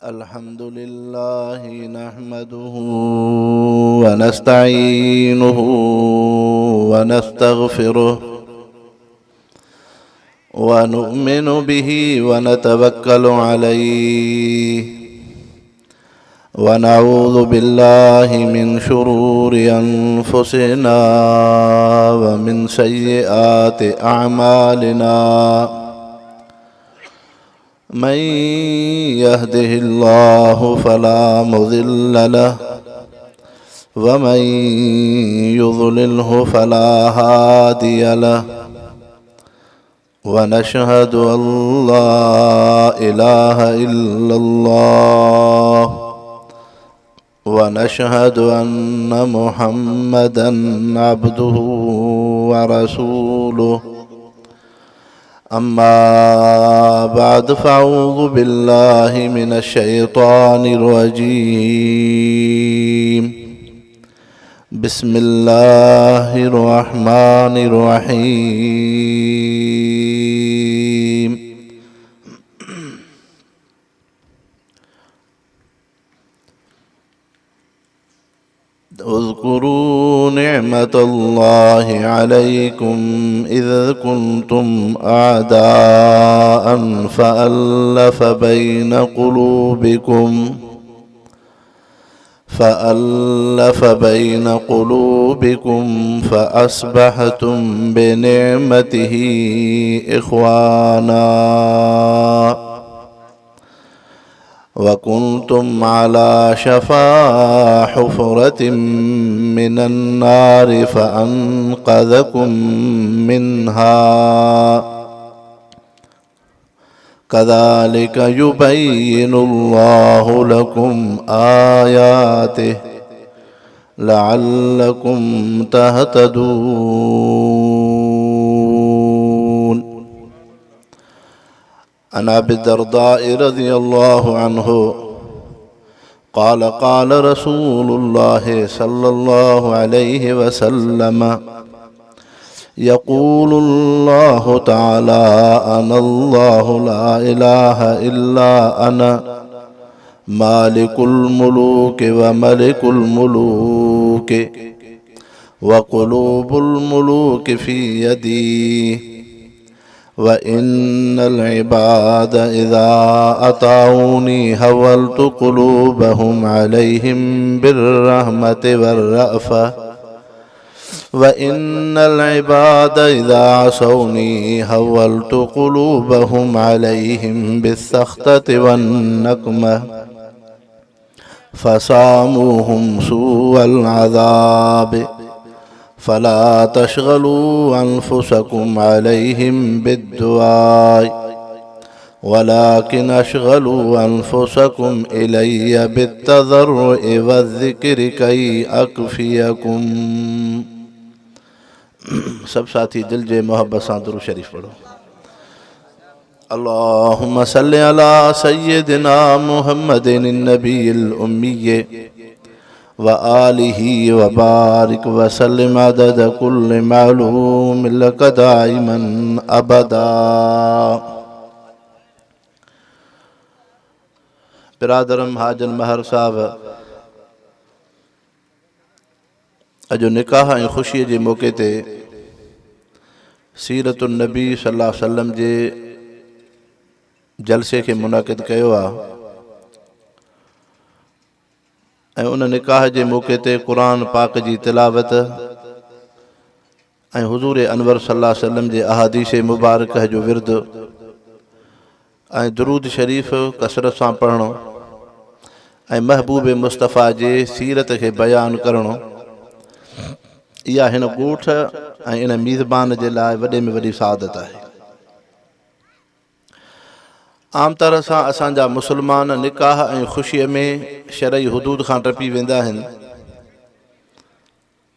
अल्हम्दुलिल्लाह नहमदुहु व नस्तईनुहु व नस्तगफिरुहु व नु'मिनु बिही व नतवक्कलु अलैहि व नऊज़ु बिल्लाहि मिन शुरूरि अनफुसिना व मिन सय्यिआति अअमालिना मन यहदिहिल्लाहु फला मुज़िल्ल लहु व मन युज़लिल्हु फला हादिय लहु व नशहदु अल्ला इलाहा इल्लल्लाह व नशहदु अन्न मुहम्मदन अब्दुहु व रसूलुहु अम्मा बाद फ़अऊज़ु बिल्लाहि मिनश शैतानिर रजीम बिस्मिल्लाहिर रहमानिर रहीम उज़्कुरू निअमतल्लाहि अलैकुम इज़ कुंतुम आदाअन फ़अल्लफ़ बैन क़ुलूबिकुम फ़अस्बहतुम बिनिअमतिही इख़वाना वकुंतुम अला शफा हुफ़रतिम मिनन नार फ़अन्क़ज़कुम मिन्हा कज़ालिक युबय्यिनुल्लाहु लकुम आयातिहि लअल्लकुम तहतदून। अन अबी दरदाअ रज़ियल्लाहु अन्हु क़ाल क़ाल रसूलुल्लाहि सल्लल्लाहु अलैहि वसल्लम यक़ूलुल्लाहु तआला अनल्लाहु ला इलाहा इल्ला अना मालिकुल मुलूक व मलिकुल मुलूक व क़ुलूबुल मुलूक फ़ी यदी व इन्नल इबाद इज़ा अताऊनी हवल्तु क़ुलूबहुम अलैहिम बिर्रहमति वर्रअफ़ा व इन्नल इबाद इज़ा असौनी हवल्तु क़ुलूबहुम अलैहिम बिस्सख़्तति वन्नक़मह फ़सामूहुम सूअल अज़ाब फ़ला तशग़लू अन्फुसकुम अलैहिम बिद्दुआ वलाकिन अशग़लू अन्फुसकुम इलय्य बित्तज़र्रुइ वज़्ज़िक्रि कई अक्फ़ियकुम। सब साथी दिल जे मोहब्बत सां दुरूद शरीफ पढ़ो। अल्लाहुम्मा सल्लि अला सय्यिदिना मुहम्मदिन नबिय्यिल उम्मिय्य व आलिहि व बारिक व सल्लिम अदद कुल्लि मालूम लक दाइमन अबदा। बिरादरम हाजन महर साहब, अजो निकाह ऐं ख़ुशीअ जे मौक़े ते सीरतुन नबी सल्लल्लाहु अलैहि वसल्लम जे जलसे खे मुनाक़िद कयो आहे ऐं उन निकाह जे मौक़े ते क़ुरान पाक जी तिलावत ऐं हुज़ूर अनवर सल्लल्लाहु अलैहि वसल्लम जे अहादीस मुबारक जो विर्द ऐं दुरूद शरीफ़ कसरत सां पढ़णो ऐं महबूब मुस्तफ़ा जे सीरत खे बयान करणो, इहा हिन ॻोठ ऐं इन मीज़बान जे लाइ वॾे में वॾी सआदत आहे। आम तरह सां असांजा मुस्लमान निकाह ऐं ख़ुशीअ में शरई हुदूद खां टपी वेंदा आहिनि।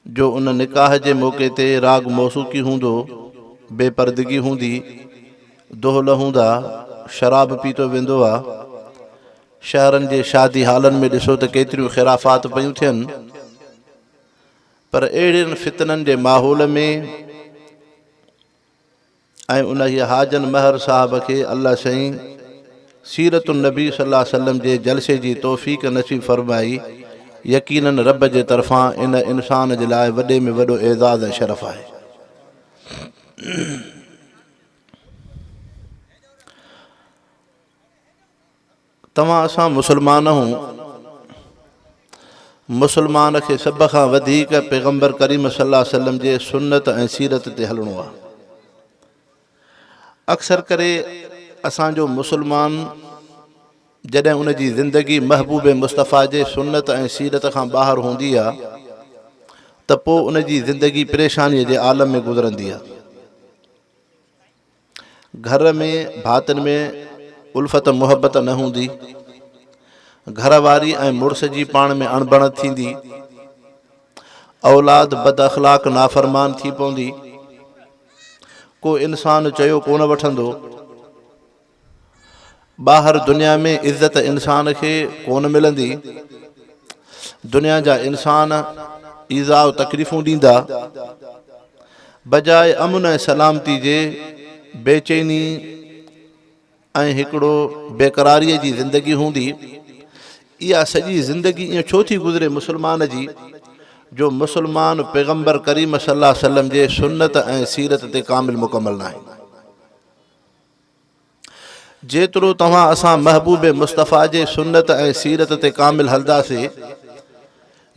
जो उन निकाह जे मौक़े ते राग मौसूकी हूंदो, बेपर्दगी हूंदी, दोहल हूंदा, शराब पीतो वेंदो आहे। शहरनि जे शादी हालनि में ॾिसो त केतिरियूं ख़िराफ़ात पयूं थियनि, पर अहिड़नि फितननि जे माहौल में ऐं उन हाजन महर साहब खे अल्लाह साईं सीरतुन नबी सल्लल्लाहु अलैहि वसल्लम जे जलसे जी तौफ़ीक़ नसीब फरमाई। यकीनन रब जे तरफ़ां इन इंसान जे लाइ वॾे में वॾो एज़ाज़ ऐं शरफ़ आहे। तव्हां असां मुस्लमान आहियूं, मुस्लमान खे सभ खां वधीक पैगम्बर करीम सल्लल्लाहु अलैहि वसल्लम जे सुन्नत ऐं सीरत ते हलणो आहे। अक्सर करे असांजो मुस्लमान जॾहिं उन जी ज़िंदगी महबूब मुस्तफ़ा जे सुन्नत ऐं सीरत खां ॿाहिरि हूंदी आहे त पोइ उन जी ज़िंदगी परेशानीअ जे आलम में गुज़रंदी आहे। घर में भातिन में उल्फत मुहबत न हूंदी, घरवारी ऐं मुड़ुस जी पाण में अणबण थींदी, औलाद बद अख़लाक नाफ़रमान थी पवंदी, को इंसान चयो कोन वठंदो, ॿाहिरि दुनिया में इज़त इंसान खे कोन मिलंदी, दुनिया जा इंसान ईज़ा तकलीफ़ूं ॾींदा, बजाए अमुन ऐं सलामती जे बेचैनी ऐं हिकिड़ो बेक़रारीअ जी ज़िंदगी हूंदी। इहा सॼी ज़िंदगी ईअं छो थी गुज़रे मुस्लमान जी, जो मुस्लमान पैगम्बर करीम सल्लल्लाहु अलैहि वसल्लम जे सुन्नत ऐं सीरत ते कामिल मुकमल न आहे। जेतिरो तव्हां असां महबूब मुस्तफ़ा जे सुन्नत ऐं सीरत ते कामिल हलंदासीं,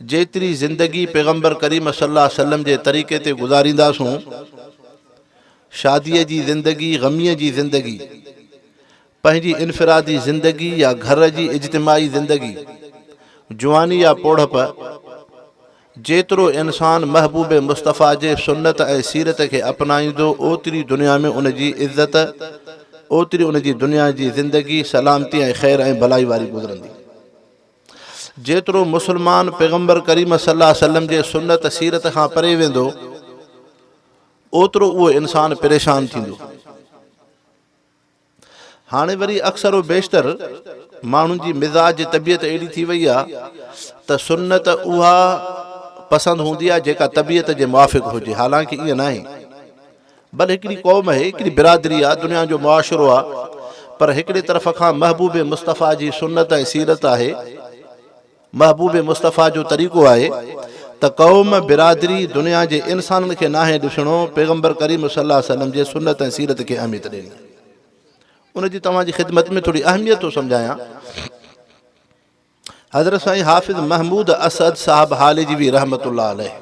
जेतिरी ज़िंदगी पैगम्बर करीम सल्लल्लाहु अलैहि वसल्लम जे तरीक़े ते गुज़ारींदासूं, शादीअ जी ज़िंदगी, ग़मीअ जी ज़िंदगी, पंहिंजी इनफ़िरादी ज़िंदगी या घर जी इज्तिमाई ज़िंदगी, जुवानी या पोड़प, जेतिरो इंसान महबूब मुस्तफ़ा जे सुन्नत ऐं सीरत खे अपनाईंदो, ओतिरी दुनिया में उन जी इज़त, ओतिरी उन जी दुनिया जी ज़िंदगी सलामती ऐं ख़ैर ऐं भलाई वारी गुज़रंदी। जेतिरो मुस्लमान पैगम्बर करीम सल्लल्लाहु अलैहि वसल्लम जे सुन्नत सीरत खां परे वेंदो, ओतिरो उहो इंसान परेशान थींदो। हाणे वरी अक्सर बेशतर माण्हुनि जी मिज़ाज तबियत अहिड़ी थी वई आहे त सुन्नत उहा पसंदि हूंदी आहे जेका तबियत जे मुआफ़िक़ हुजे। हालांकि ईअं न आहे, भले हिकिड़ी क़ौम आहे, हिकिड़ी बिरादरी आहे, दुनिया जो मुआशिरो आहे, पर हिकिड़े तरफ़ खां महबूब मुस्तफ़ा जी सुन्नत ऐं सीरत आहे, महबूब मुस्तफ़ा जो तरीक़ो आहे त क़ौम बिरादरी दुनिया जे इंसाननि खे नाहे ॾिसणो, पैगम्बर करीम सल्लल्लाहु अलैहि वसल्लम जे सुन्नत ऐं सीरत खे अहमियत ॾियणी। उन जी तव्हांजी ख़िदमत में थोरी अहमियत थो सम्झायां। हज़रत साईं हाफ़िज़ महमूद असद साहब हालिजवी रहमतुल्लाह अलैह,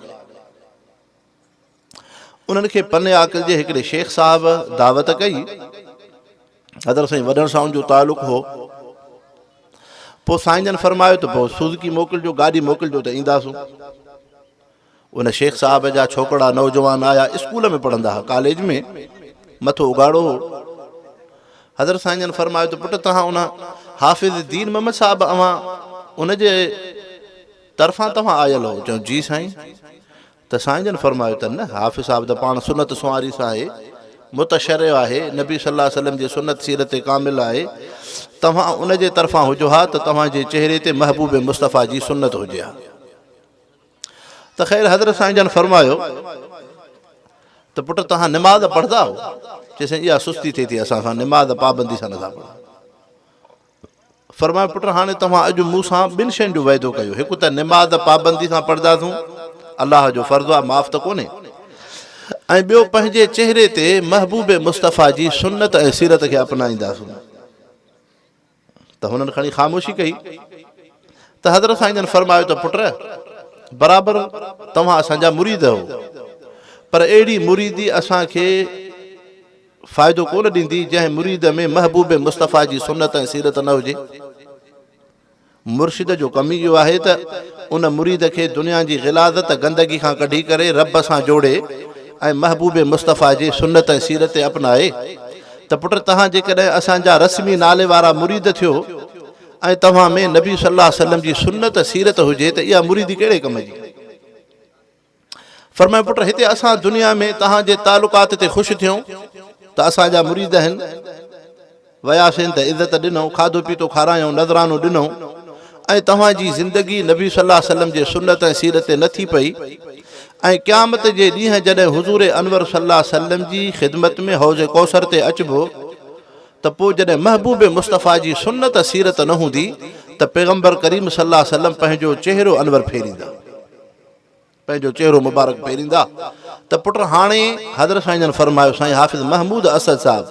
उन्हनि खे पने आकिल जे हिकिड़े शेख साहब दावत कई। हज़रत साईं वॾनि सां जो तालुक़ हो। पोइ साईं जन फरमायो त पोइ सुज़ुकी मोकिलिजो, गाॾी मोकिलिजो त ईंदासूं। उन शेख साहब जा छोकिरा नौजवान आया, स्कूल में पढ़ंदा हुआ, कॉलेज में मथो उगाड़ो हो। हज़रत साईं जन फरमायो त पुटु तव्हां उन हाफ़िज़ दीन मोहम्मद साहब अवां उन जे तरफ़ां तव्हां आयल हो? चयो जी साईं। त साईं जन फरमायो त न, हाफ़िज़ साहब त पाण सुन्नत सुवारी सां आहे, मुतशर्रि आहे, नबी सल्लल्लाहु अलैहि वसल्लम जे सुन्नत सीरत ते कामिल आहे, तव्हां उन जे तरफ़ां हुजो हा त तव्हांजे चहिरे ते महबूब मुस्तफ़ा जी सुन्नत हुजे हा। त ख़ैर हज़रत साईं जन फरमायो त पुटु तव्हां निमाज़ पढ़ंदा हो? चइसि इहा सुस्ती थिए थी, असां सां निमाज़ पाबंदी सां नथा पढ़ो। फरमायो पुटु हाणे तव्हां अॼु मूं सां ॿिनि शयुनि जो वाइदो कयो, हिकु त निमाज़ पाबंदी सां पढ़ंदासूं, अलाह जो फ़र्ज़ु आहे, माफ़ त कोन्हे, ऐं ॿियो पंहिंजे चहिरे ते महबूब मुस्तफ़ा जी सुन्नत ऐं सीरत खे अपनाईंदासूं। त हुननि खणी ख़ामोशी कई। त हज़रत साईं जन फरमायो त पुट बराबरि तव्हां असांजा मुरीद हो, पर अहिड़ी मुरीदी असांखे फ़ाइदो कोन ॾींदी जंहिं मुरीद में महबूब मुस्तफ़ा जी सुन्नत ऐं सीरत न हुजे। मुर्शिद जो कमु इहो आहे त उन मुरीद खे दुनिया जी ग़िलाज़त गंदगी खां कढी करे रब सां जोड़े ऐं महबूब मुस्तफ़ा जी सुन्नत ऐं सीरत ते अपनाए। त पुट तव्हां जेकॾहिं असांजा रस्मी नाले वारा मुरीद थियो ऐं तव्हां में नबी सल्लल्लाहु अलैहि वसल्लम जी सुन्नत सीरत हुजे त इहा मुरीदी कहिड़े कम जी? फरमायो पुट हिते असां दुनिया में तव्हांजे तालुकात ते ख़ुशि थियूं त असांजा मुरीद आहिनि, वियासीं त इज़त ॾिनऊं, खाधो पीतो खारायूं, नज़रानो ॾिनऊं, ऐं तव्हांजी ज़िंदगी नबी सल्लल्लाहु अलैहि वसल्लम जे सुन्नत ऐं सीरत ते न थी पई। ऐं क़यामत जे ॾींहुं जॾहिं हुज़ूर अनवर सल्लल्लाहु अलैहि वसल्लम जी ख़िदमत में हौज़ कौसर ते अचिबो त पोइ जॾहिं महबूब मुस्तफ़ा जी सुन्नत सीरत न हूंदी त पैगम्बर करीम सल्लल्लाहु अलैहि वसल्लम पंहिंजो चेहरो अनवर फेरींदा, पंहिंजो चेहरो मुबारक फेरींदा। त पुट हाणे हज़रत साईं जन फरमायो, साईं हाफ़िज़ महमूद असद साहिबु,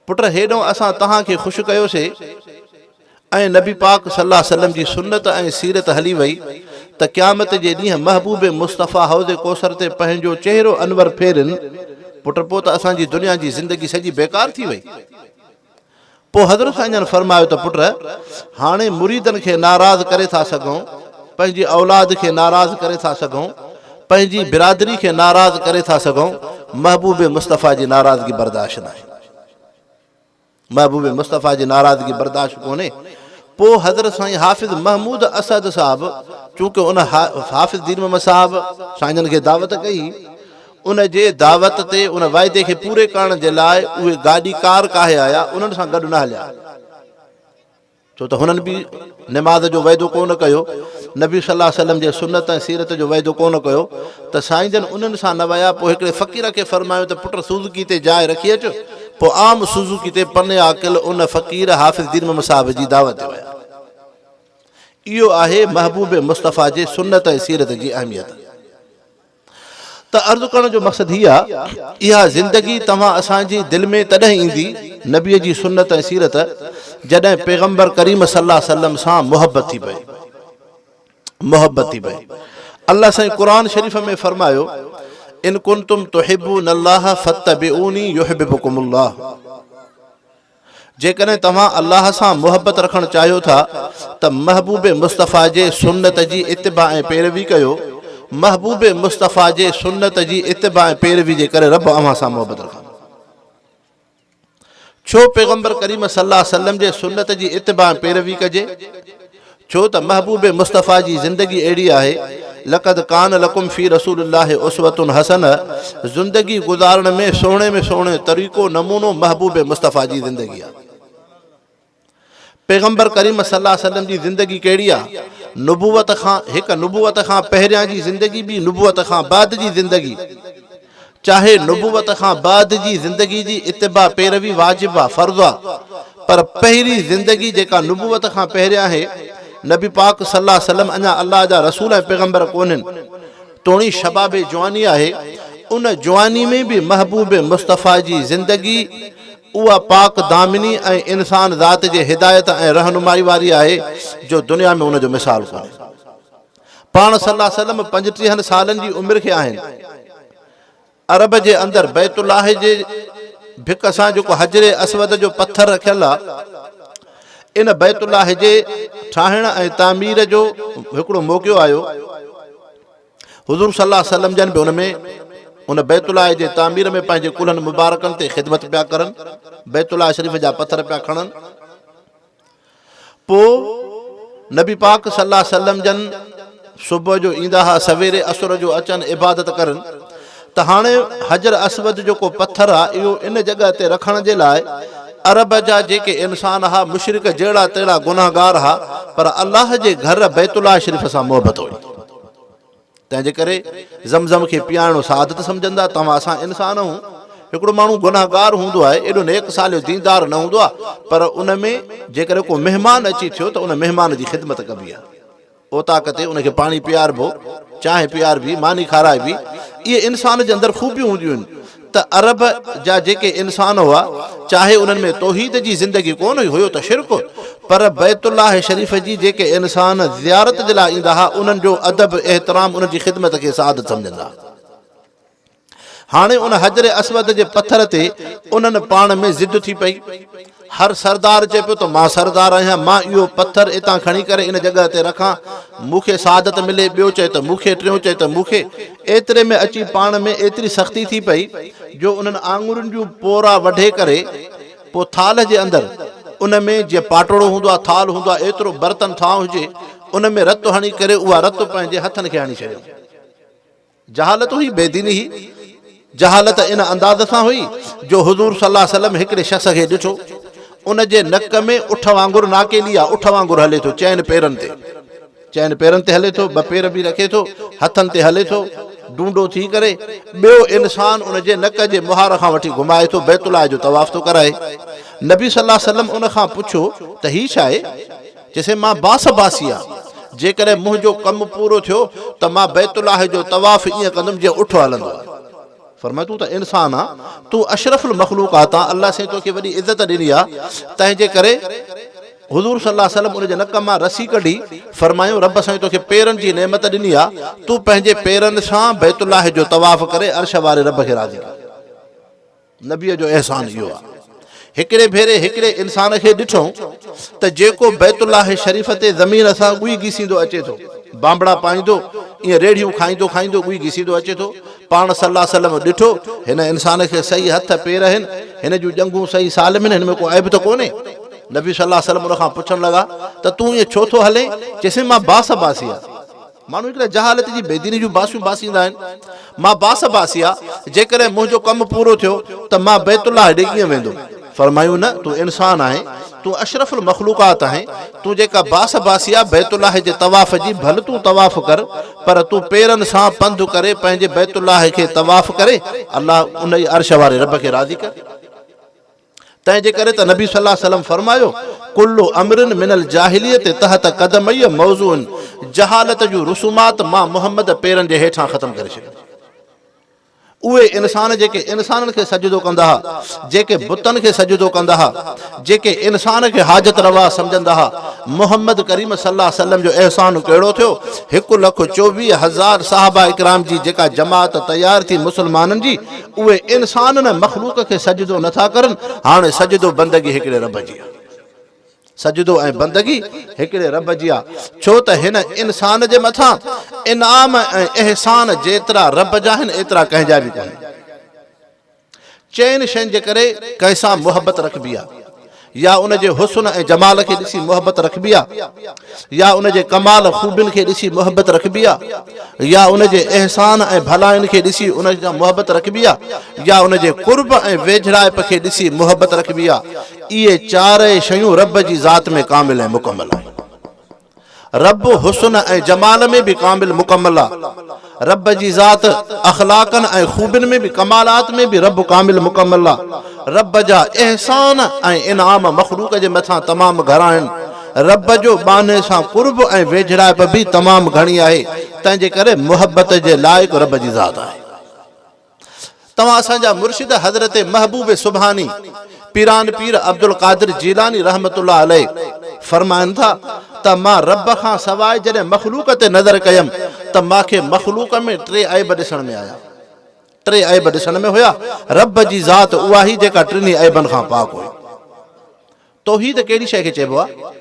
पुट हेॾो असां तव्हांखे ख़ुशि कयोसीं ऐं नबी पाक सल्लल्लाहु अलैहि वसल्लम जी सुन्नत ऐं सीरत हली वई त क़यामत जे ॾींहुं महबूब मुस्तफ़ा हौज़े कौसर ते पंहिंजो चेहरो अनवर फेरनि, पुट पोइ त असांजी दुनिया जी ज़िंदगी सॼी बेकार थी वई। पोइ हज़रत साईं जन फरमायो त पुट हाणे मुरीदनि खे नाराज़ करे था सघूं, पंहिंजी औलाद खे नाराज़ करे था सघूं, पंहिंजी बिरादरी खे नाराज़ करे था सघूं, महबूब मुस्तफ़ा जी नाराज़गी बर्दाश्त न आहे, महबूब मुस्तफ़ा जी नाराज़गी बर्दाश्त कोन्हे। पोइ हज़रत साईं हाफ़िज़ महमूद असद साहिबु, चूंकि उन हाफ़िज़ दीन मोहम्मद साहिबु साईं जन खे दावत कई, उन जे दावत ते उन वाइदे खे पूरे करण जे लाइ उहे गाॾी कार काहे आया, उन्हनि सां गॾु न हलिया, छो त हुननि बि निमाज़ जो वाइदो कोन कयो, नबी सल्लल्लाहु अलैहि वसल्लम जे सुन्नत ऐं सीरत जो वाइदो कोन कयो, त साईं जन उन्हनि सां न विया। पोइ हिकिड़े फ़क़ीर खे फरमायो त पुट सुज़ुकी ते जाइ रखी अचु। पोइ आम सुज़ुकी ते पने आकिल उन फ़क़ीर हाफ़िज़ दीन मोहम्मद साहिब जी दावत ते विया। इहो आहे महबूब मुस्तफ़ा जे सुन्नत ऐं सीरत जी अहमियत। त अर्ज़ु करण जो मक़सदु हीअ आहे, इहा ज़िंदगी तव्हां असांजी दिलि में तॾहिं ईंदी नबीअ जी सुन्नत ऐं सीरत जॾहिं पैगम्बर करीम सल्लल्लाहु अलैहि वसल्लम सां मुहबत थी पए, मुहबत थी पए। अल्लाह साईं क़ुरान शरीफ़ में फरमायो, इन कुंतुम तुहिब्बूनल्लाह फत्तबिऊनी युहिब्बुकुमुल्लाह, जेकॾहिं तव्हां अल्लाह सां मुहबत रखणु चाहियो था त महबूब मुस्तफ़ा जे सुन्नत जी इत्तिबा ऐं पैरवी कयो, महबूब मुस्तफ़ा जे सुन्नत जी इत्तिबा ऐं पैरवी जे करे रब अव्हां सां मुहबत रखंदो। छो पैगम्बर करीम सल्लल्लाहु अलैहि वसल्लम जे सुन्नत जी इत्तिबा ऐं पैरवी कजे? छो त महबूब मुस्तफ़ा जी ज़िंदगी अहिड़ी आहे, लक़द कान लकुम फ़ी रसूलिल्लाहि उसवतुन हसन, ज़िंदगी गुज़ारण में सुहिणे तरीक़ो नमूनो महबूब मुस्तफ़ा जी ज़िंदगी आहे। पैगम्बर करीम सल्लल्लाहु अलैहि वसल्लम जी ज़िंदगी कहिड़ी आहे? नुबुवत खां हिकु नुबुवत खां पहिरियां जी ज़िंदगी बि नुबुवत खां बाद जी ज़िंदगी, चाहे नुबुवत खां बाद जी ज़िंदगी जी इत्तिबा पैरवी वाजिब आहे, फ़र्ज़ आहे, पर पहिरीं ज़िंदगी जेका नुबुवत खां पहिरियां आहे, नबी पाक सल्लल्लाहु अलैहि वसल्लम अञा अल्लाह जा रसूल ऐं पैगम्बर कोन्हनि, तोणी शबाब जवानी आहे, उन जवानी में बि महबूब मुस्तफ़ा जी ज़िंदगी उहा पाक दामिनी ऐं इंसान ज़ात जे हिदायत ऐं रहनुमाई वारी आहे जो दुनिया में उनजो मिसाल कोन्हे। पाण सल्लल्लाहु अलैहि वसल्लम 35 सालनि जी उमिरि खे आहिनि, अरब जे अंदरि बैतुल्लाह जे भिक सां जेको हजरे असवद जो पत्थर रखियलु आहे, इन बैतुल्लाह जे ठाहिण ऐं तामीर जो हिकिड़ो मौक़ो आयो। हुज़ूर सल्लल्लाहु अलैहि वसल्लम जन बि उन में उन बैतुल्लाह जे तामीर में पंहिंजे कुल्हनि मुबारकनि ते ख़िदमत पिया करनि, बैतुल्लाह शरीफ़ जा पत्थर पिया खणनि। पोइ नबी पाक सल्लल्लाहु अलैहि वसल्लम जन सुबुह जो ईंदा हुआ, सवेरे असुर जो अचनि इबादत करनि। त हाणे हजर असवद जेको पत्थर आहे, इहो इन जॻह ते रखण जे लाइ अरब जा जेके इंसान हुआ, मुशरिक जहिड़ा तहिड़ा गुनाहगार हुआ, पर अल्लाह जे घर बैतुल्लाह शरीफ़ सां मुहबत हुई। तंहिंजे करे ज़मज़म खे पीआरणो सादत सम्झंदा। तव्हां असां इंसान आहियूं, हिकिड़ो माण्हू गुनाहगार हूंदो आहे, एॾो नेक साल जो दीनदार न हूंदो आहे, पर उन में जेकर को महिमान अची थियो त उन महिमान जी ख़िदमत कबी आहे, ओताक ते उनखे पाणी पीआरबो, चांहि पीआरबी, मानी खाराइबी। इहे इंसान जे अंदरि ख़ूबियूं हूंदियूं आहिनि। त अरब जा जेके इंसान हुआ, चाहे उन्हनि में तौहीद जी ज़िंदगी कोन हुई त शिरक, पर बैतुल्लाह शरीफ़ जी जेके इंसान ज़ियारत जे लाइ ईंदा हुआ, उन्हनि जो अदब एहतराम, उन जी ख़िदमत खे सादत सम्झंदा। हाणे उन हजर असवद जे पत्थर ते उन्हनि पाण में ज़िद थी पई। हर सरदार चए पियो त मां सरदार आहियां, मां इहो पत्थर इतां खणी करे इन जॻह ते रखां, मूंखे सादत मिले। ॿियो चए त मूंखे, टियों चए त मूंखे। एतिरे में अची पाण में एतिरी सख़्ती थी पई जो उन्हनि आङुरियुनि जूं पोरा वढे करे पोइ थाल जे अंदरि, उन में जीअं पाटोड़ो हूंदो आहे, थाल हूंदो आहे, एतिरो बर्तन ठाह हुजे, उन में रतु हणी करे उहा रतु पंहिंजे हथनि खे हणी छॾियो। जहालत हुई, बेदीनी हुई। जहालत इन अंदाज़ सां हुई जो हुज़ूर सल्लल्लाहु अलैहि वसल्लम हिकिड़े शख़्स खे ॾिठो, उन जे नक में उठ वांगुरु नाकेली आहे, उठ वांगुरु हले थो, चइनि पेरनि ते हले थो, ॿ पेर बि रखे थो, हथनि ते हले थो, डूंडो थी करे ॿियो इंसान उन जे नक जे मुहार खां वठी घुमाए थो बैतुल्लाह जो तवाफ़ थो कराए। नबी सल्लल्लाहु अलैहि वसल्लम उन खां पुछो त ही छा आहे? चइसे मां बास बासी आहे, जेकॾहिं मुंहिंजो कमु पूरो थियो त मां बैतुल्लाह जो तवाफ़ ईअं कंदुमि जीअं उठ हलंदो आहे। फरमाए तूं त इंसान आहे, तूं अशरफुल मखलूकात आहे, अल्लाह साईं तोखे वॾी इज़त ॾिनी आहे, तंहिंजे करे हुज़ूर सल्लल्लाहु अलैहि वसल्लम उन जे नक मां रसी कढी फरमायो रब साईं तोखे पेरनि जी नेमत ॾिनी आहे, तूं पंहिंजे पेरनि सां बैतुल्लाह जो तवाफ़ करे अर्श वारे रब खे राज़ी कर। नबीअ जो अहसान इहो आहे। हिकिड़े भेरे हिकिड़े इंसान खे ॾिठो त जेको बैतुल्लाह शरीफ़ ते ज़मीन सां ॻुई घिसींदो अचे थो, बांबड़ा पाईंदो, ईअं रेड़ियूं खाईंदो खाईंदो ॻुई घिसींदो अचे थो। पाण सल्लल्लाहु अलैहि वसल्लम ॾिठो हिन इंसान खे सही हथ पेर आहिनि, हिन जूं ॼंगूं सही सालिम आहिनि, हिन में को ऐब त कोन्हे। नबी सल्लल्लाहु अलैहि वसल्लम उन खां पुछण लॻा त तूं ईअं छो थो हले? चइसे मां बास बासी आहे। माण्हू हिकिड़े जहालत जी बेदीनी जूं बासियूं बासींदा आहिनि। मां बास बासी आहे, जेकॾहिं मुंहिंजो कमु पूरो थियो त मां बैतुल्लाह ॾे कीअं वेंदो? फरमायूं न, तूं इंसान आहे, तूं अशरफुल मखलूकात आहे, तूं जेका बास बासी आहे बैतुल्लाह जे तवाफ़ जी भल तूं तवाफ़ कर, पर तूं पेरनि सां पंधु करे पंहिंजे बैतुल्लाह खे तवाफ़ करे अल्लाह उन ई अर्श वारे रब खे राज़ी कर। तंहिंजे करे त नबी सल्लल्लाहु अलैहि वसल्लम फरमायो कुल्लु अमरिन मिनल जाहिलियत तहत क़दमय मौज़ून, जहालत जूं रुसूमात मां मुहम्मद पेरनि जे हेठां ख़तमु करे छॾियो। उहे इंसान जेके इंसाननि खे सजदो कंदा हुआ, जेके बुतनि खे सजदो कंदा हुआ, जेके इंसान खे हाजत रवा सम्झंदा हुआ, मुहम्मद करीम सल्लल्लाहु अलैहि वसल्लम जो अहसान कहिड़ो थियो? 1,24,000 साहबा इकराम जी जेका जमात तयार थी मुस्लमाननि जी, उहे इंसान न मखलूक खे सजदो नथा करनि। हाणे सजदो बंदगी हिकिड़े रब जी आहे, सजदो ऐं बंदगी हिकिड़े रब जी आहे। छो त हिन इंसान जे मथां इनाम ऐं एहसान जेतिरा रब जा आहिनि एतिरा कंहिंजा बि कोन्हे। चइनि शयुनि जे करे कंहिंसां मुहबत रखबी आहे, या उन जे हुस्न ऐं जमाल खे ॾिसी मुहबत रखबी आहे, या उन जे कमाल खूबियुनि खे ॾिसी मुहबत रखबी आहे, या उन जे अहसान ऐं भलाइनि खे ॾिसी उन सां मुहबत रखबी आहे, या उन जे कुर्ब ऐं वेझड़ाइप खे ॾिसी मुहबत रखबी आहे। इहे चारि शयूं रब जी ज़ात में कामिल ऐं मुकमल आहे। रब हुस्न ऐं जमाल में बि कामिल मुकमल आहे। रब जी ज़ात अखलाकनि ऐं खूबियुनि में बि कमालात में बि रब कामिल मुकमल आहे। रब जा एहसान ऐं इनाम मखलूक जे मथां तमामु घणा आहिनि। रब जो बाने सां कुर्ब ऐं वेझड़ाइप बि तमामु घणी आहे। तंहिंजे करे मुहबत जे लाइक़ु रब जी ज़ात आहे। तव्हां असांजा मुर्शिद हज़रत महबूब सुभानी पीरान पीर अब्दुल कादिर जीलानी रहमतुल्लाह अलैह फरमाइनि था त मां रब खां सवाइ जॾहिं मखलूक ते नज़र कयमि त मूंखे मखलूक में 3 ऐब ॾिसण में आया। 3 ऐब ॾिसण में हुया। रब जी ज़ात उहा ई जेका 3 ऐबनि खां पाक हुई। तौहीद कहिड़ी शइ खे चइबो आहे?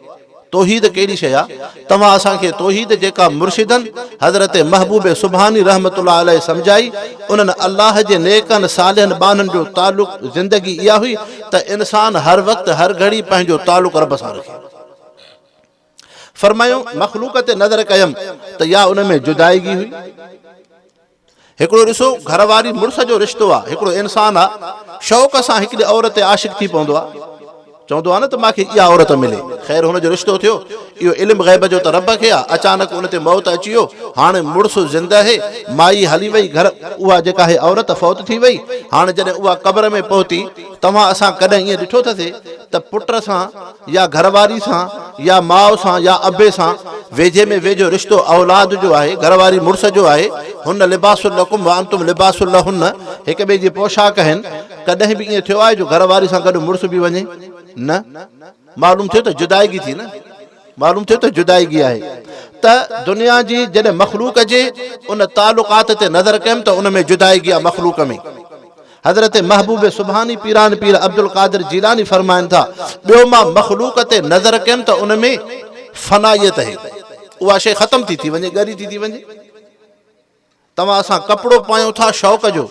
तौहीद कहिड़ी शइ आहे? तव्हां असांखे तौहीद जेका मुर्शिदनि हज़रत महबूब सुभानी रहमतुल्लाह अलैह सम्झाई, उन्हनि अल्लाह जे नेकनि सालिहनि बाननि जो तालुक़ ज़िंदगी इहा हुई त इंसान हर वक़्तु हर घड़ी पंहिंजो तालुक़ रब सां रखे। फरमायो मखलूक ते नज़र कयमि त या उन में जुदाईगी हुई। हिकिड़ो ॾिसो घरवारी मुड़ुस जो रिश्तो आहे। हिकिड़ो इंसान आहे शौक़ सां हिकिड़ी औरत ते आशिक़ थी पवंदो आहे, चवंदो आहे न त मूंखे इहा औरत मिले। ख़ैर हुनजो रिश्तो थियो, इहो इल्मु ग़ैब जो त रब खे आहे। अचानक उन ते मौत अची वियो। हाणे मुड़ुसु ज़िंदा आहे, माई हली वई घर, उहा जेका आहे औरत फौत थी वई। हाणे जॾहिं उहा क़ब्र में पहुती, तव्हां असां कॾहिं ईअं ॾिठो अथसि त पुट सां या घरवारी सां या माउ सां या अबे सां वेझे में वेझो रिश्तो औलाद जो आहे, घरवारी मुड़ुस जो आहे। हुन लिबासुल लकुम व अंतुम लिबासुल लहुन, हिक ॿिए जी पोशाक आहिनि। कॾहिं बि ईअं थियो आहे जो घरवारी सां गॾु मुड़ुस बि वञे? न। मालूम थियो त जुदाईगी थी न, मालूम थियो त जुदाईगी आहे। त दुनिया जी जॾहिं मखलूक जे उन तालुकात ते नज़र कयमि त उन में जुदाईगी आहे मखलूक में। हज़रत महबूब सुभानी पीरान पीर अब्दुल कादिर जीलानी फरमाइनि था ॿियो मां मखलूक ते नज़र कयमि त उन में फनाइयत आहे, उहा शइ ख़तम थी वञे, ॻरी थी वञे। तव्हां असां कपिड़ो पायूं था शौक़ जो,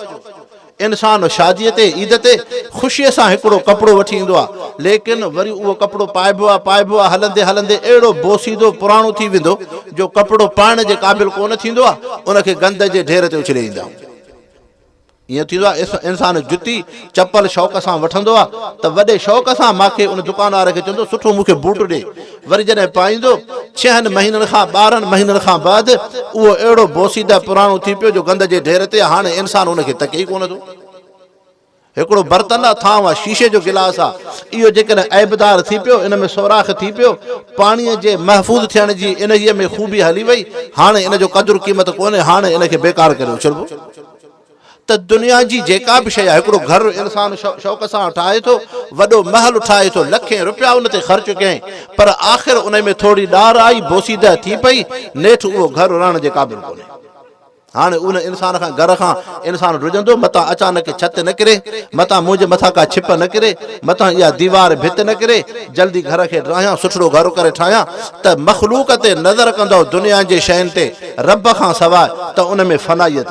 इंसान शादीअ ते ईद ते ख़ुशीअ सां हिकिड़ो कपिड़ो वठी ईंदो आहे, लेकिन वरी उहो कपिड़ो पाइबो आहे हलंदे हलंदे अहिड़ो बोसीदो पुराणो थी वेंदो जो कपिड़ो पाइण जे क़ाबिल कोन थींदो आहे। उनखे गंद जे ढेर ते उछले ईंदा। ईअं थींदो आहे इंसान जुती चपल शौक़ सां वठंदो आहे त वॾे शौक़ सां मूंखे उन दुकानदार खे चवंदो सुठो मूंखे बूट ॾे। वरी जॾहिं पाईंदो 6 महीननि खां 12 महीननि खां बाद उहो अहिड़ो बोसीदा पुराणो थी पियो जो गंद जे ढेर ते हाणे इंसान उनखे तके ई कोन थो। हिकिड़ो बर्तन आहे, थांव आहे, शीशे जो गिलास आहे, इहो जेकॾहिं ऐबदार थी पियो, इन में सोराख़ थी पियो, पाणीअ जे महफ़ूज़ थियण जी इन्हीअ में ख़ूबी हली वई, हाणे इन जो क़दुरु क़ीमत कोन्हे, हाणे इनखे बेकार करे उछलबो। त दुनिया जी जेका बि शइ आहे, हिकिड़ो घर इंसान शौक़ सां ठाहे थो, वॾो महल ठाहे थो, लखें रुपया उन ते ख़र्च कयईं, पर आख़िर उन में थोरी ॾार आई, बोसीदा थी पई, नेठि उहो घर रहण जे क़ाबिल कोन्हे। हाणे उन इंसान खां घर खां इंसान रुझंदो, मथां अचानक छत न किरे, मथां मुंहिंजे मथां का छिप न किरे, मथां इहा दीवार भित न किरे, जल्दी घर खे ठाहियां, सुठो घर करे ठाहियां। त मख़लूक ते नज़र कंदो दुनिया जे शयुनि ते रब खां सवाइ, त उन में फनाइयत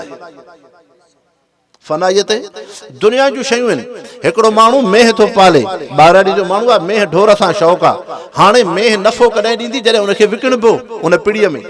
दुनिया जूं शयूं आहिनि। हिकिड़ो माण्हू मेह थो पाले, ॿारड़ी जो माण्हू आहे, मेह ढोर सां शौक़ु आहे। हाणे मेह नफ़ो कॾहिं ॾींदी जॾहिं उनखे विकिणबो, उन पीढ़ीअ में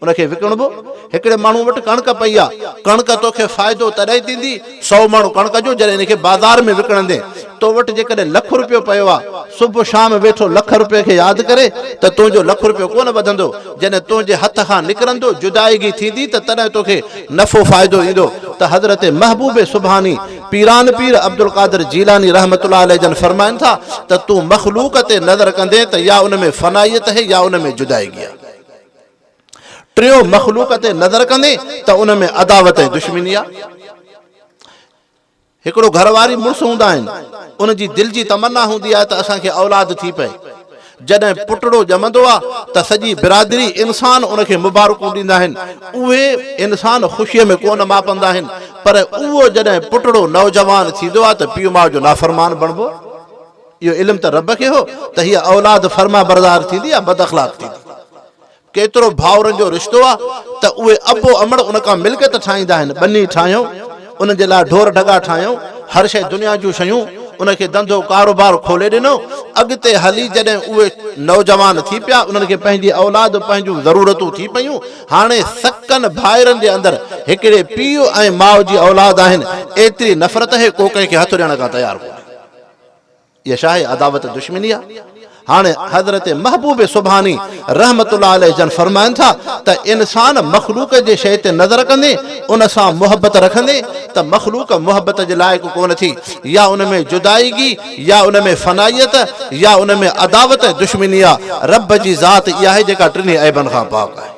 उनखे विकिणबो। हिकिड़े माण्हू वटि कणक पई आहे, कणक तोखे फ़ाइदो तॾहिं थींदी 100 मण कणक जो जॾहिं इनखे बाज़ार में विकिणंदे। तो वटि जेकॾहिं लख रुपयो पियो आहे, सुबुह शाम वेठो लख रुपये खे यादि करे, त तुंहिंजो लख रुपयो कोन वधंदो। जॾहिं तुंहिंजे हथ खां निकिरंदो, जुदाईगी थींदी, त तॾहिं तोखे नफ़ो फ़ाइदो ईंदो। त हज़रत महबूब सुभानी पीरान पीर अब्दुल कादिर जीलानी रहमतुल्लाह अलैह जन फरमाइनि था त तूं मख़लूक ते नज़र कंदे त या उन में फ़नाइयत है या उन में जुदाईगी आहे। टियों मख़लूक ते नज़र कंदे त उन में अदावत ऐं दुश्मनी आहे। हिकिड़ो घरवारी मुड़ुस हूंदा आहिनि, उन जी दिलि जी तमन्ना हूंदी आहे त असांखे औलाद थी पए। जॾहिं पुटड़ो ॼमंदो आहे त सॼी बिरादरी इंसान उनखे मुबारकूं ॾींदा आहिनि। उहे इंसान ख़ुशीअ में कोन मापंदा आहिनि, पर उहो जॾहिं पुटड़ो नौजवान थींदो आहे त पीउ माउ जो नाफ़रमान बणिबो। इहो इल्मु त रब खे हो त हीअ औलाद फर्मा बरदार थींदी या बद अख़लाक़ थींदी। केतिरो भाउरनि जो रिश्तो आहे त उहे अबो अमड़ उन खां मिल्कियत ठाहींदा आहिनि। बनी ठाहियूं, उन जे लाइ ढोर ढगा ठाहियूं, हर शइ दुनिया जूं शयूं, उनखे धंधो कारोबार खोले ॾिनो। अॻिते हली जॾहिं उहे नौजवान थी पिया, उन्हनि खे पंहिंजी औलाद पंहिंजूं ज़रूरतूं थी पयूं। हाणे सकनि भाइरनि जे अंदरि हिकिड़े पीउ ऐं माउ जी औलाद आहिनि, एतिरी नफ़रत है को कंहिंखे हथु ॾियण खां तयारु कोन्हे। इहा छा आहे? अदावत दुश्मनी आहे। हाणे हज़रत महबूब सुभानी रहमतुल्लाह अलैह जन फरमाइनि था त इंसान मख़लूक जे शइ ते नज़र कंदे, उन सां मुहबत रखंदे, त मख़लूक मुहबत जे लाइक़ु कोन थी। या उन में जुदाईगी, या उन में फनाइयत, या उन में अदावत ऐं दुश्मनी आहे। रब जी ज़ात इहा आहे जेका टिनी ऐबनि खां पाक आहे।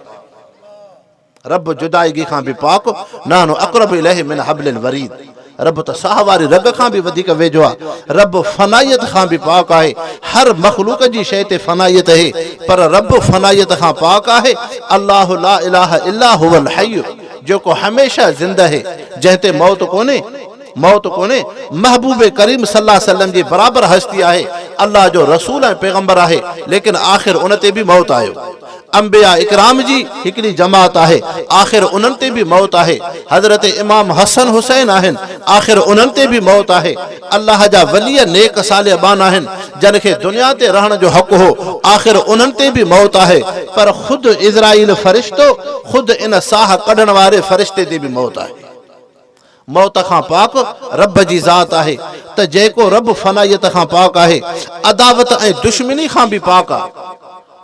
रब जुदाईगी खां बि पाक, नानो अक़रब इलैहि मिन हब्लिल वरीद। रब त साह वारी रग खां बि वधीक वेझो आहे। रब फनाइयत खां बि पाक आहे। हर मख़लूक जी शइ ते फनाइयत आहे, पर रब फनाइयत खां पाक आहे। अल्लाह ला इलाहा इल्ला हुवल हय्य, जेको हमेशह ज़िंदा है, जंहिं ते मौत कोन्हे। महबूब करीम सल्लल्लाहु अलैहि वसल्लम जी बराबर हस्ती आहे। अल्लाह जो रसूल ऐं पैगंबर आहे, लेकिन आख़िर उन ते बि मौत आयो। अंबिया इकराम जी हिकिड़ी जमात आहे, आख़िर उन्हनि ते बि मौत आहे। हज़रत इमाम हसन हुसैन आहिनि, आख़िर उन्हनि ते बि मौत आहे। अल्लाह जा वली नेक सालिबान आहिनि, जिन खे दुनिया ते रहण जो हक़ हो, आख़िर उन्हनि ते बि मौत आहे। पर ख़ुदि इज़राइल फ़रिश्तो, ख़ुदि इन साह कढण वारे फ़रिश्ते ते बि मौत आहे। मौत खां पाक रब जी ज़ात आहे। त जेको रब फनाइयत खां पाक आहे, अदावत ऐं दुश्मनी खां बि पाक आहे।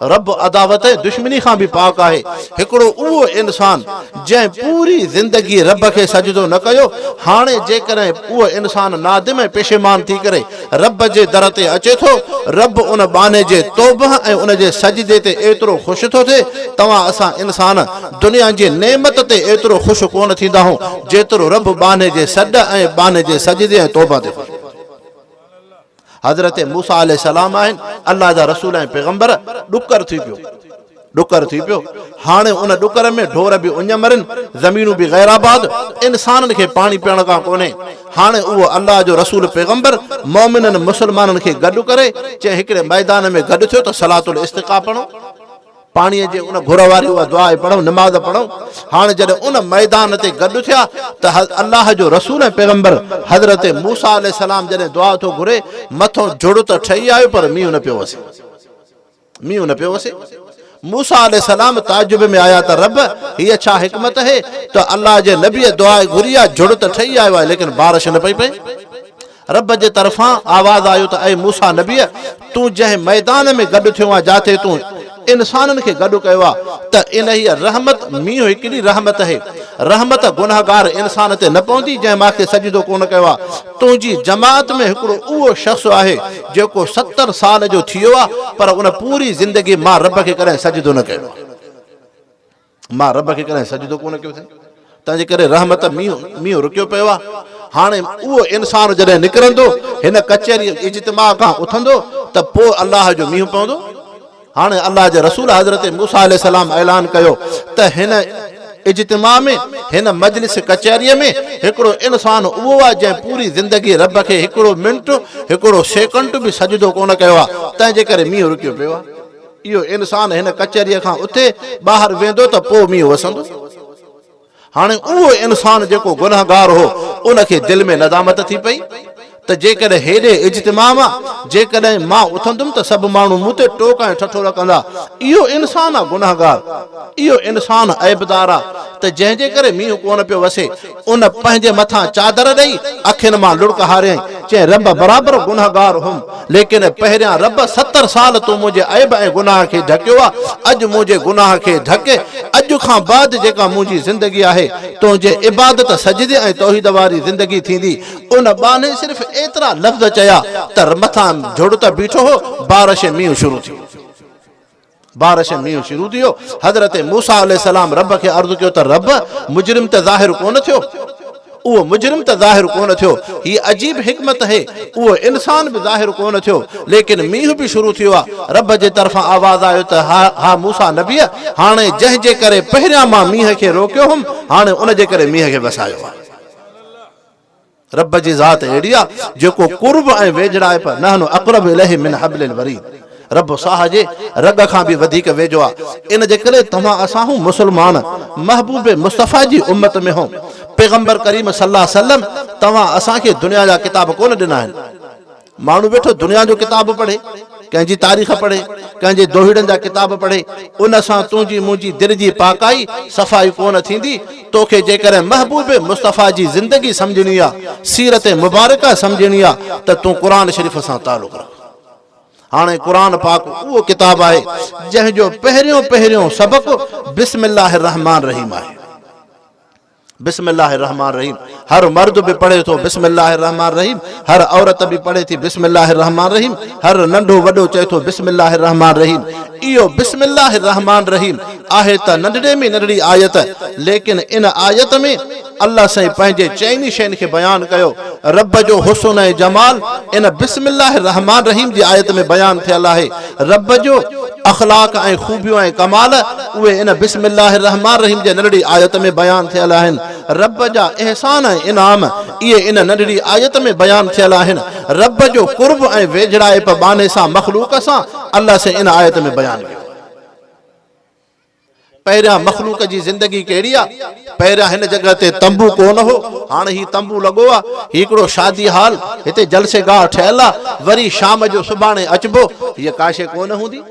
रब अदावत ऐं दुश्मनी खां बि पाक आहे। हिकिड़ो उहो इंसान जंहिं पूरी ज़िंदगी रब खे सजदो न कयो, हाणे जेकॾहिं उहो इंसान नादिम ऐं पेशेमान थी करे रब जे दर ते अचे थो, रब उन बाने जे तौबह ऐं उन जे सजदे ते एतिरो ख़ुशि थो थिए। तव्हां असां इंसान दुनिया जी नेमत ते एतिरो ख़ुशि कोन थींदा आहियूं जेतिरो रब बाने जे सॾ ऐं बाने जे सजदे ऐं तौबह ते ख़ुशि। हज़रत मूसा अलैहिस्सलाम आहिनि, अल्लाह जा रसूल ऐं पैगंबर। ॾुकर थी पियो। हाणे उन ॾुकर में ढोर बि उञ मरनि, ज़मीनूं बि गैराबाद, इंसाननि खे पाणी पीअण खां कोन्हे। हाणे उहो अल्लाह जो रसूल पैगंबर मोमिननि मुस्लमाननि खे गॾु करे चए हिकिड़े मैदान में गॾु थियो त सलातुल इस्तिक़ा पढ़ो, पाणीअ जे उन घुर वारी उहा दुआ पढ़ूं, नमाज़ पढ़ूं। हाणे जॾहिं उन मैदान ते गॾु थिया त अल्लाह जो रसूल ऐं पैगंबर हज़रत मूसा अलैहिस्सलाम जॾहिं दुआ थो घुरे, मथो जुड़ त ठही आयो, पर मींहुं न पियो वसे। मूसा अलैहिस्सलाम ताजुब में आया त रब हीअ छा हिकमत है? त अल्लाह जे नबी दुआ घुरी आहे, जुड़ त ठही आयो आहे, लेकिन बारिश न पई पए। रब जे तरफ़ां आवाज़ आयो त ऐं मूसा नबी, तूं जंहिं मैदान में गॾु थियो आहे, जिथे तूं इंसाननि खे गॾु कयो आहे त इन हीअ रहमत मींहुं हिकिड़ी रहमत आहे। रहमत गुनाहगार इंसान ते न पवंदी जंहिं मूंखे सजदो कोन कयो आहे। तुंहिंजी जमात में हिकिड़ो उहो शख़्स आहे जेको 70 साल जो थी वियो आहे पर उन पूरी ज़िंदगी मां रब खे कॾहिं सजदो न कयो, मां रब खे कॾहिं सजदो कोन कयो अथई। तंहिंजे करे रहमत मींहुं रुकियो पियो आहे। हाणे उहो इंसान जॾहिं निकिरंदो हिन कचहरी इज्तिमा खां उथंदो त पोइ अलाह जो मींहुं पवंदो। हाणे अलाह जे रसूल हज़रत मूसा अलैहिस्सलाम ऐलान कयो त हिन इज्तिमा में हिन मजलिस कचहरीअ में हिकिड़ो इंसान उहो आहे जंहिं पूरी ज़िंदगी रब खे हिकिड़ो मिंट हिकिड़ो सेकंड बि सजदो कोन कयो आहे, तंहिंजे करे मींहुं रुकियो पियो आहे। इहो इंसान हिन कचहरीअ खां उथे ॿाहिरि वेंदो त पोइ मींहुं वसंदो। हाणे उहो इंसान जेको गुनाहगार हो उनखे दिलि में नदामत थी पई त जेकॾहिं हेॾे इज्तिमा मां जेकॾहिं मां उथंदुमि त सभु माण्हू मूं ते टोक ऐं ठठोर कंदा। इहो इंसान आहे गुनाहगार, इहो इंसान ऐबदार आहे त जंहिंजे करे मींहुं कोन पियो वसे। उन पंहिंजे मथां चादर ॾेई अखियुनि मां लुड़क हारियईं, चई रब बराबरि गुनाहगार हुउमि लेकिन पहिरियां रब 70 साल तूं मुंहिंजे ऐब ऐं गुनाह खे ढकियो आहे। अॼु मुंहिंजे गुनाह खे ढके, अॼु खां बाद जेका मुंहिंजी ज़िंदगी आहे तुंहिंजे इबादत सजदे ऐं तौहीद वारी ज़िंदगी थींदी। उन बाने सिर्फ़ एतिरा लफ़्ज़ चया त मथां झुड़ त बीठो हो, बारिश मींहुं शुरू थी, बारिश मींहुं शुरू थी वियो। हज़रत मूसा अलैहिस्सलाम रब खे अर्ज़ु कयो त रब मुजरिम त ज़ाहिर कोन थियो, उहो मुजरिम त ज़ाहिर कोन थियो। ही अजीब हिकमत है, उहो इंसान बि ज़ाहिर कोन थियो लेकिन मींहुं बि शुरू थियो आहे। रब जे तरफ़ां आवाज़ आयो त हा मूसा नबी, हाणे जंहिंजे करे पहिरियां मां मींहं खे रोकियो हुउमि हाणे उन जे करे मींहं खे वसायो आहे। रब जी ज़ात अहिड़ी आहे जेको कुर्ब ऐं वेझड़ाइप नहनु अक़रब इलैहि मिन हब्लिल वरीद, रब साह जे रग खां बि वधीक वेझो आहे। इन जे करे तव्हां असां हूं मुस्लमान महबूब मुस्तफ़ा जी उम्मत में हो, पैगंबर करीम सल्लल्लाहु अलैहि वसल्लम तव्हां असांखे दुनिया जा किताब कोन ॾिना आहिनि। माण्हू वेठो दुनिया जो किताब पढ़े, कंहिंजी तारीख़ पढ़े, कंहिंजे दोहिड़नि जा किताब पढ़े, उन सां तुंहिंजी मुंहिंजी दिलि जी पाकाई सफ़ाई कोन थींदी। तोखे जेकॾहिं महबूब मुस्तफ़ा जी ज़िंदगी सम्झणी आहे, सीरत मुबारक सम्झणी आहे त तूं क़ुर शरीफ़ सां तालुक़ रख। हाणे क़ुर पाक उहो किताब आहे जंहिंजो पहिरियों सबक़ बिस्मिल्लाहिर रहमान रहीम आहे। बिस्मिल्लाहिर रहमान रहीम हर मर्द भी पढ़े तो बिस्मिल्लाहिर रहमान रहीम, हर औरत भी पढ़े थी बिस्मिल्लाहिर रहमान रहीम, हर नंढो वॾो चए तो बिस्मिल्लाहिर रहमान रहीम। इहो बिस्मिल्लाहिर रहमान रहीम आहे त नंढड़े में नंढड़ी आयत, लेकिन इन आयत में अल्लाह साईं पंहिंजे चइनी शयुनि खे बयानु कयो। रब जो हुस्न ऐं जमाल इन बिस्मिल्लाहिर रहमान रहीम जी आयत में बयानु थियल आहे। रब जो अखलाक ऐं खूबियूं ऐं कमाल उहे इन बिस्मिल्लाहिर रहमान रहीम जे नंढड़ी आयत में बयानु थियल आहिनि। रब जा एहसान ऐं इनाम इहे इन नंढड़ी आयत में बयानु थियल आहिनि। रब जो कुर्ब ऐं वेझड़ाइप बाने सां मखलूक सां अल्लाह से इन आयत में बयानु कयो। पहिरियां मखलूक जी ज़िंदगी कहिड़ी आहे? पहिरियां हिन जगह ते तंबू कोन हो, हाणे ही तंबू लॻो आहे, हिकिड़ो शादी हाल, हिते जलसे गाह ठहियल आहे, वरी शाम जो सुभाणे अचबो, हीअ का शइ कोन हूंदी।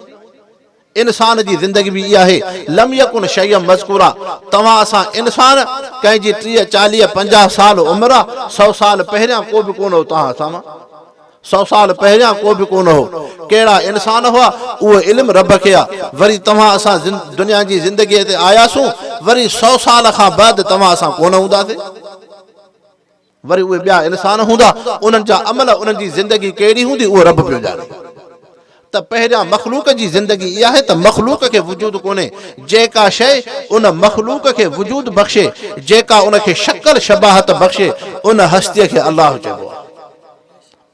इंसान जी ज़िंदगी भी इहा है, लम यकुन शय्यम मज़कूरा। तव्हां असां इंसान कंहिंजी 30 40 50 साल उम्र, 100 साल पहिरियां को भी कोन हो। तव्हां असां 100 साल पहिरियां को भी कोन हो। कहिड़ा इंसान हुआ? उहो इल्म रब खे आहे। वरी तव्हां असां दुनिया जी ज़िंदगीअ ते आयासूं, वरी 100 साल खां बाद तव्हां असां कोन हूंदासीं, वरी उहे ॿिया इंसान हूंदा, उन्हनि जा अमल उन्हनि जी ज़िंदगी कहिड़ी हूंदी उहो रब पियो ॼाणे। त पहिरियां मखलूक जी ज़िंदगी इहा आहे त मखलूक खे वजूद कोन्हे। जेका शइ उन मखलूक खे वजूद बख़्शे, जेका उनखे शक्ल शबाहत बख़्शे, उन हस्तीअ खे अल्लाह चइबो आहे।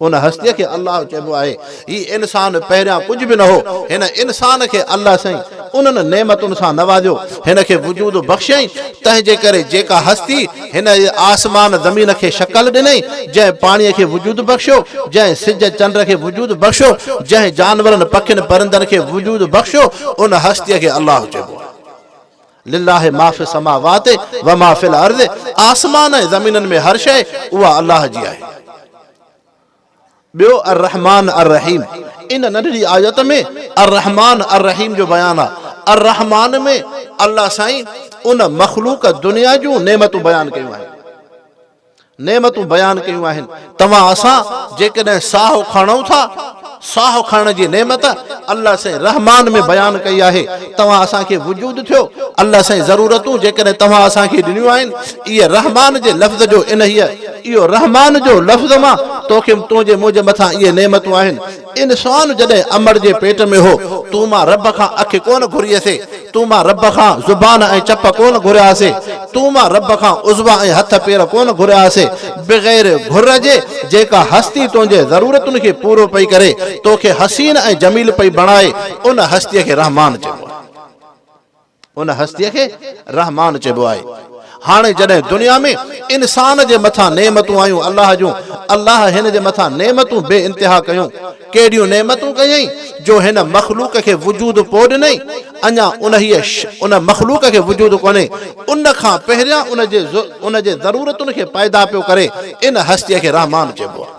उन हस्तीअ खे अल्लाह चइबो आहे। ही इंसान पहिरियां कुझु बि न हो। हिन इंसान खे अल्लाह साईं उन्हनि नेमतुनि सां नवाज़ियो, हिन खे वजूद बख़्शई। तंहिंजे करे जेका हस्ती हिन आसमान ज़मीन खे शक्ल ॾिनई, जंहिं पाणीअ खे वजूद बख़्शियो, जंहिं सिज चंड खे वजूद बख़्शियो, जंहिं जानवरनि पखियुनि परिंदनि खे वजूद बख़्शियो, उन हस्तीअ खे अल्लाह चइबो आहे। लिल्लाहि मा फ़िस समावाति व मा फ़िल अर्ज़। आसमान ऐं ज़मीननि में हर शइ उहा अल्लाह जी आहे। ॿियो अर रहमान अर रहीम, इन नंढड़ी आयत में अर रहमान अर रहीम जो बयानु आहे। अर रहमान में अल्लाह साईं उन मखलूक दुनिया जूं नेमतूं बयानु कयूं आहिनि, नेमतूं बयानु कयूं आहिनि। तव्हां असां जेकॾहिं साहु खणूं था साह खणण जी नेमत अल्लाह से रहमान में बयान कई आहे। तव्हां असांखे वजूद थियो, अल्लाह से ज़रूरतूं जेकॾहिं तव्हां असांखे ॾिनियूं आहिनि, इहे रहमान जे लफ़्ज़ जो इन इहो रहमान जो लफ़्ज़ मां तोखे तुंहिंजे मुंहिंजे मथां इहे नेमतूं आहिनि। इंसान जॾहिं अमर जे पेट में हो, तूं मां रब खां अखि कोन घुरियसे, तूं मां रब खां ज़ुबान ऐं चप कोन घुरियासीं, तूं मां रब खां उज़वा ऐं हथ पेर कोन घुरियासीं। बग़ैर घुर जे जेका हस्ती तुंहिंजे ज़रूरतुनि खे पूरो पई करे, तोखे हसीन ऐं जमील पई बणाए, उन हस्तीअ खे रहमान चइबो आहे। उन हस्तीअ खे रहमान चइबो आहे। हाणे जॾहिं दुनिया में इंसान जे मथां नेमतूं आयूं अल्लाह जूं, अल्लाह हिन जे मथां नेमतूं बे इंतिहा कयूं। केॾियूं नेमतूं कयई जो हिन मखलूक खे वजूद पोइ ॾिनई, अञा उन मखलूक खे वजूद कोन्हे, उन खां पहिरियां उन जे ज़रूरतुनि खे पैदा पियो करे। इन हस्तीअ खे रहमान चइबो आहे।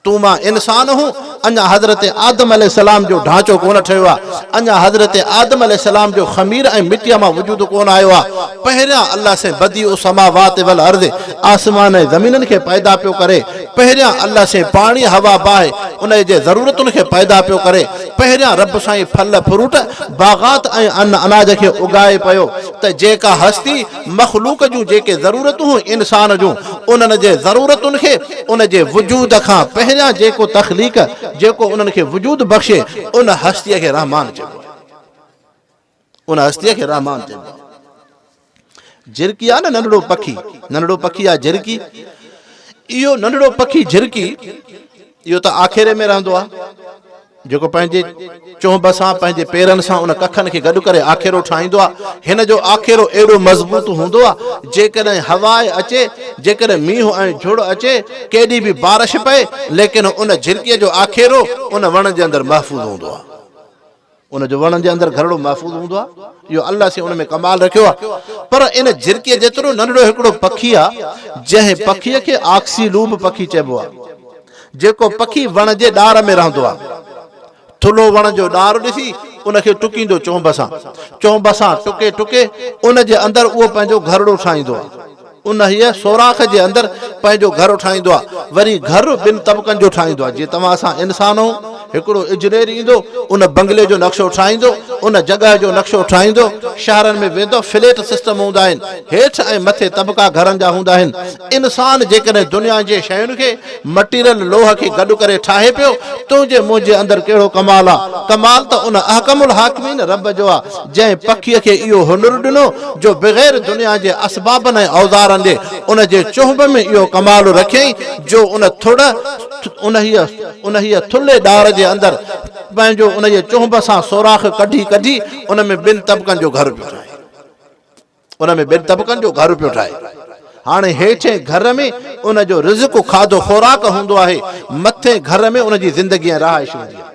तूं मां इंसान हूं, अञा हज़रत आदम अलैहिस्सलाम जो ढांचो कोन ठहियो आहे, अञा हज़रत आदम अलैहिस्सलाम जो ख़मीर ऐं मिटीअ मां वजूद कोन आयो आहे। पहिरियां अल्लाह से बदिउ समावात वल अर्ज़, आसमान ऐं ज़मीननि खे पैदा पियो करे। पहिरियां अल्लाह से पाणी हवा बाहि उन जे ज़रूरतुनि खे पैदा पियो करे। पहिरियां रब साईं फल फ्रूट बाग़ात ऐं अनाज खे उगाए पियो। त जेका हस्ती मखलूक जूं जेके ज़रूरतूं हुयूं इंसान जूं, उन्हनि जे ज़रूरतुनि खे उन जे वजूद खां पहिरियां जेको तख़लीक़ जेको उन्हनि खे वजूद बख़्शे, उन हस्तीअ खे रहमान चइबो आहे। उन हस्तीअ खे रहमान चइबो आहे। झिरकी आहे न, नंढड़ो पखी आहे झिरकी। इहो नंढड़ो पखी झिरकी, इहो त आखेरे में रहंदो आहे, जेको पंहिंजे चोंब सां पंहिंजे पेरनि सां उन कखनि खे गॾु करे आखेरो ठाहींदो आहे। हिन जो आखेरो एॾो मज़बूत हूंदो आहे, जेकॾहिं हवा अचे, जेकॾहिं मींहुं ऐं झुड़ अचे, केॾी बि बारिश पए, लेकिन उन झिरकीअ जो आखेरो उन वण जे अंदरि महफ़ूज़ हूंदो आहे। उन जो वण जे अंदरि घरड़ो महफ़ूज़ हूंदो आहे। इहो अल्लाह से उन में कमाल रखियो आहे। पर इन झिरकीअ जेतिरो नंढड़ो हिकिड़ो पखी आहे, जंहिं पखीअ खे आक्सीलूब पखी चइबो आहे, जेको पखी वण जे ॾार में रहंदो आहे। थुलो वण जो ॾार ॾिसी उनखे टुकींदो चोंब सां टुके टुके उन जे अंदरि उहो पंहिंजो घरड़ो ठाहींदो आहे। उन हीअ सोराख जे अंदरि पंहिंजो घर ठाहींदो आहे। वरी घर ॿिनि तबक़नि जो ठाहींदो आहे। जीअं तव्हां असां इंसान आहियूं, हिकिड़ो इजनेर ईंदो, उन बंगले जो नक्शो ठाहींदो, उन जॻह जो नक्शो ठाहींदो। शहरनि में वेंदो, फ्लैट सिस्टम हूंदा आहिनि, हेठि ऐं मथे तबक़ा घरनि जा हूंदा आहिनि। इंसान जेकॾहिं दुनिया जे शयुनि खे मटीरियल लोह खे गॾु करे ठाहे पियो, तुंहिंजे मुंहिंजे अंदरि कहिड़ो कमाल आहे। कमाल त उन अहकमुल हाकिमीन रब जो आहे, जंहिं पखीअ खे इहो हुनुर ॾिनो जो बग़ैर दुनिया जे असबाबनि ऐं औज़ारनि जे उन जे चुंब में इहो कमाल रखियईं जो उन थुल्हे ॾार जे अंदरि पंहिंजो उन जे चुंब सां सोराख कढी उन में ॿिनि तबक़नि जो घर पियो ठाहे। हाणे हेठे घर में उन जो रिज़्क़ खाधो खुराक हूंदो आहे, मथे घर में उन जी ज़िंदगी ऐं रहाइश हूंदी आहे।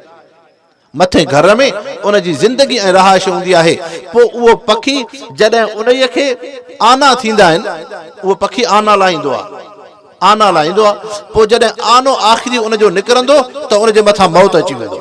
मथे घर में उन जी ज़िंदगी ऐं रहाइश हूंदी आहे। पोइ उहो पखी जॾहिं उन खे आना थींदा आहिनि, उहो पखी आना लाहींदो आहे। पोइ जॾहिं आनो आख़िरी उन जो निकिरंदो त उन जे मथां मौत अची वेंदो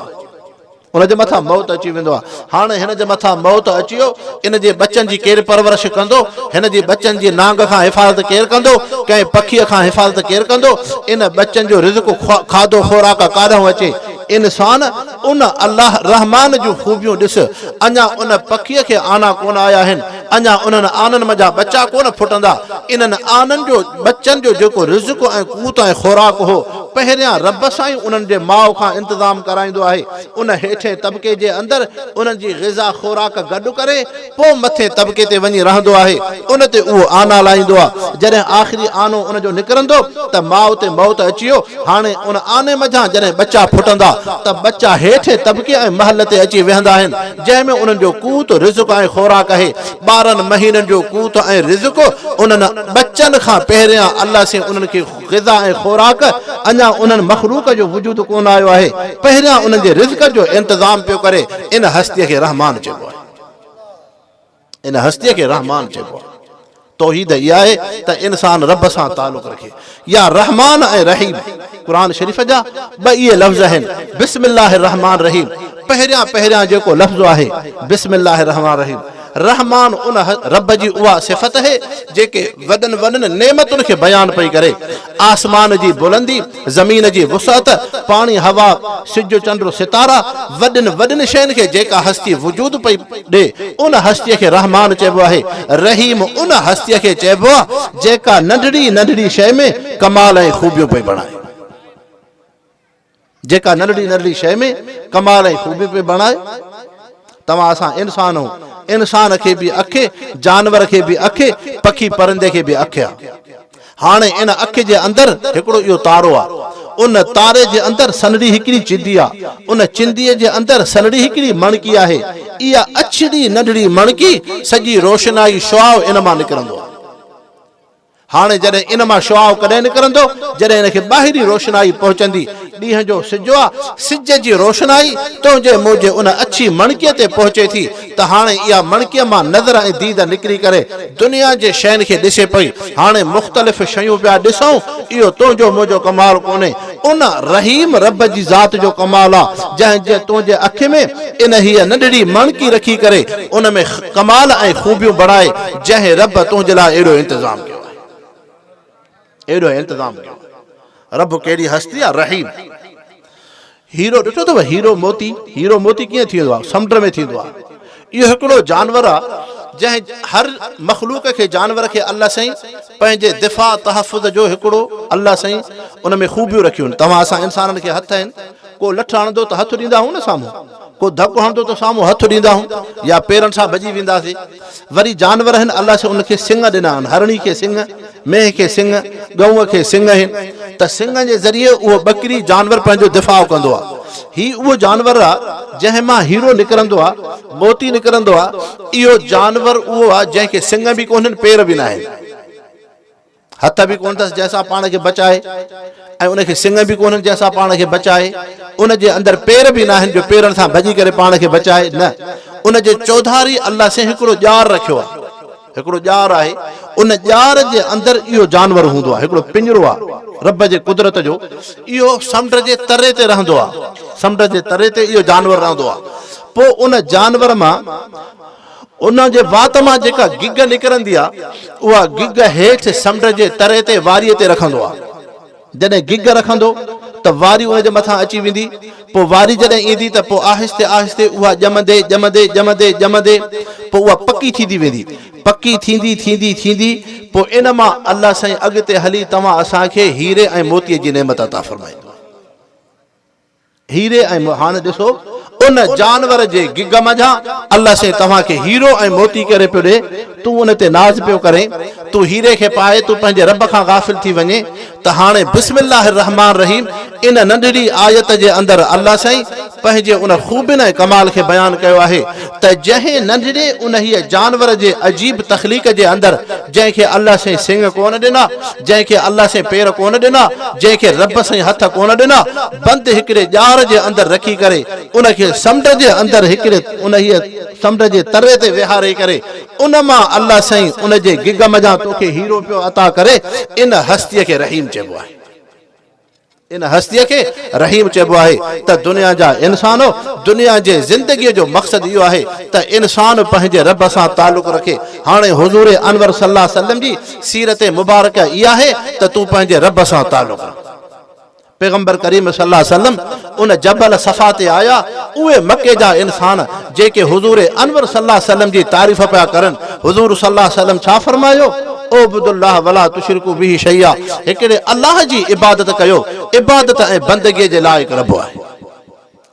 आहे। हाणे हिन जे मथां मौत अची वियो, इन जे बचनि जी केरु परवरिश कंदो? हिन जे बचनि जी नांग खां हिफ़ाज़त केरु कंदो? कंहिं पखीअ खां हिफ़ाज़त केरु कंदो? इन बचनि जो रिज़्क़ खाधो खुराक काॾों अचे? इंसान उन अल्लाह रहमान जूं खूबियूं ॾिस। अञा उन पखीअ खे आना कोन आया आहिनि, अञा उन्हनि आननि मथां बचा कोन फुटंदा। इन्हनि आननि जो बचनि जो जेको रिज़्क़ ऐं क़ूत ऐं खुराक हो, पहिरियां रब सां ई उन्हनि जे माउ खां इंतज़ाम कराईंदो आहे। उन हेठे तबक़े जे अंदरि उन्हनि जी ग़िज़ा खुराक गॾु करे पोइ मथे तबक़े ते वञी रहंदो आहे। उन ते उहो आना लाहींदो आहे। जॾहिं आख़िरी आनो उन जो निकिरंदो त माउ ते मौत अची वियो। हाणे उन आने मथां जॾहिं बचा फुटंदा त बच्चा हेठे तबक़े ऐं महल ते अची वेहंदा आहिनि, जंहिंमें उन्हनि जो क़ूत रिज़्क़ ऐं खुराक आहे। 12 महीननि जो क़ूत ऐं रिज़्क़ उन्हनि बच्चनि खां पहिरियां अल्लाह से उन्हनि खे ग़िज़ा ऐं खुराक अञा उन्हनि मखलूक जो वजूद कोन आयो आहे। पहिरियां उन्हनि जे रिज़्क़ जो इंतज़ाम पियो करे। इन हस्तीअ खे रहमान चइबो आहे। इन हस्तीअ खे रहमान चइबो आहे। तौहीद इहा आहे त इंसान रब सां तालुक़ रखे। या रहमान ऐं रहीम क़ुरान शरीफ़ जा ॿ इहे लफ़्ज़ आहिनि। बिस्मिल्लाह रहमान रहीम, पहिरियां जेको लफ़्ज़ आहे बिस्मिल्लाह रहमान रहीम, रहमान उन रब जी उहा सिफ़त है जेके वॾनि वॾनि नेमतुनि खे बयान पई करे। आसमान जी बुलंदी, ज़मीन जी वुसअत, पाणी हवा, सिज चंड सितारा, वॾनि वॾनि शयुनि खे जेका हस्ती वजूद पई ॾे उन हस्तीअ खे रहमान चइबो आहे। रहीम उन हस्तीअ खे चइबो आहे जेका नंढड़ी नंढड़ी शइ में कमाल ऐं ख़ूबियूं पई बणाए, जेका नंढड़ी नंढड़ी शइ में कमाल ऐं ख़ूबियूं पई बणाए। तव्हां असां इंसान आहियूं, इंसान खे बि अखे, जानवर खे बि अखे, पखी परिंदे खे बि अखे आहे। हाणे इन अखि जे अंदरि हिकिड़ो इहो तारो आहे, उन तारे जे अंदरि सनड़ी हिकिड़ी चिंदी आहे, उन चिंदीअ जे अंदरि सनड़ी हिकिड़ी मणकी आहे। इहा अछड़ी नंढड़ी मणकी सॼी रोशनाई शुआव इन मां निकिरंदो आहे। हाणे जॾहिं इन मां शुआव कॾहिं निकिरंदो, जॾहिं इनखे ॿाहिरी रोशनाई पहुचंदी। ॾींहं जो सिज आहे, सिज जी रोशनाई तुंहिंजे मुंहिंजे उन अछी मणकीअ ते पहुचे थी त हाणे इहा मणकीअ मां नज़र ऐं दीद निकिरी करे दुनिया जे शयुनि खे ॾिसे पई। हाणे मुख़्तलिफ़ शयूं पिया ॾिसूं, इहो तुंहिंजो मुंहिंजो कमाल कोन्हे, उन रहीम रब जी ज़ात जो कमाल आहे जंहिं तुंहिंजे अखि में इन हीअ नंढड़ी मणकी रखी करे उन में कमाल ऐं ख़ूबियूं बणाए, जंहिं रब तुंहिंजे लाइ अहिड़ो इंतज़ाम कयो, एॾो इंतज़ाम कयो। रब कहिड़ी हस्ती आहे, रहीम। हीरो ॾिठो अथव, हीरो मोती, हीरो मोती कीअं थींदो आहे, समुंड में थींदो आहे। इहो हिकिड़ो जानवर आहे जंहिं हर मख़लूक खे, जानवर खे अल्लाह साईं पंहिंजे दिफ़ा तहफ़ुज़ जो हिकिड़ो अल्लाह साईं उन में ख़ूबियूं रखियूं आहिनि। तव्हां असां इंसाननि खे हथ आहिनि, को लठ हणंदो त हथु ॾींदा आहियूं न साम्हूं, को धकु हणंदो त साम्हूं हथु ॾींदा आहियूं या पेरनि सां भॼी वेंदासीं। वरी जानवर आहिनि, अल्लाह सां उनखे सिंग ॾिना आहिनि, हरणी खे सिंग, मेंह खे सिंग, गऊं खे सिंग आहिनि, त सिंग जे ज़रिए उहो ॿकरी जानवर पंहिंजो दिफ़ा कंदो आहे। ही उहो जानवर आहे जंहिं मां हीरो निकिरंदो आहे, मोती निकिरंदो आहे। इहो जानवर उहो आहे जंहिंखे सिंग बि कोन्हनि, पेर बि न आहिनि, हथ बि कोन अथसि जंहिंसां पाण खे बचाए, ऐं उनखे सिंग बि कोन्हनि जंहिंसां पाण खे बचाए। उन जे अंदरि पेर बि न आहिनि जो पेरनि सां भॼी करे पाण खे बचाए, न। उन जे चौधारी अल्लाह से हिकिड़ो ॼार रखियो आहे, हिकिड़ो ॼार आहे। उन ॼार जे अंदरि इहो जानवर हूंदो आहे, हिकिड़ो पिंजरो आहे रब जे कुदरत जो। इहो समुंड जे तरे ते रहंदो आहे, समुंड जे तरे ते इहो जानवर रहंदो आहे। पोइ उन जानवर मां, उन जे वात मां जेका गिग निकिरंदी आहे, उहा गिग हेठि समुंड जे तरे ते वारीअ ते रखंदो आहे। जॾहिं गिग रखंदो त वारी उन जे मथां अची वेंदी। पोइ वारी जॾहिं ईंदी त पोइ आहिस्ते आहिस्ते उहा ॼमंदे ॼमंदे ॼमंदे ॼमंदे पोइ उहा पकी थींदी वेंदी, पकी थींदी थींदी थींदी पोइ इन मां अल्लाह साईं अॻिते हली तव्हां असांखे हीरे ऐं मोतीअ जी नेमत अता फरमाईंदो। हीरे ऐं हाणे ॾिसो उन जानवर जे गिग मझां अल्लाह से तव्हांखे हीरो ऐं मोती करे पियो ॾे। तूं उन ते नाज़ पियो करे, तूं हीरे खे पाए तूं पंहिंजे रब खां गाफ़िल थी वञे। त हाणे बिस्मिल्लाह रहमान रहीम इन नंढड़ी आयत जे अंदरि अल्लाह साईं पंहिंजे उन ख़ूबियुनि ऐं कमाल खे बयानु कयो आहे त जंहिं नंढड़े उन हीअ जानवर जे अजीब तख़लीक़ जे अंदरि जंहिंखे अल्लाह साईं सिंग कोन ॾिना, जंहिंखे अल्लाह साईं पेर कोन ॾिना, जंहिंखे रब साईं हथ कोन ॾिना, बंद हिकिड़े ॼार जे अंदरि रखी करे उनखे समुंड जे अंदरि हिकिड़े उन हीअ समुंड जे तरे ते विहारे करे उन मां अल्लाह साईं उन जे गिग मझां तोखे हीरो पियो अता करे। इन हस्तीअ खे रहीम चइबो आहे, इन हस्तीअ खे रहीम चइबो आहे। त दुनिया जा इंसानो, दुनिया जे ज़िंदगीअ जो मक़सदु इहो आहे त इंसान पंहिंजे रब सां तालुक़ रखे। हाणे हुज़ूर अनवर सल्लल्लाहु अलैहि वसल्लम जी सीरत मुबारक इहा आहे त तूं पंहिंजे रब सां तालुक़ रख। पैगंबर करीम सल्लल्लाहु अलैहि वसल्लम उन जबल सफ़ा ते आया, उहे मके जा इंसान जेके हुज़ूर अनवर सल्लल्लाहु अलैहि वसल्लम जी तारीफ़ पिया करनि। हुज़ूर सल्लल्लाहु अलैहि वसल्लम छा फरमायो? ओबुदुल्लाह वला तुशरिकू बिही शैया, हिकिड़े अल्लाह जी इबादत कयो, इबादत ऐं बंदगीअ जे लाइक़ रब आहे,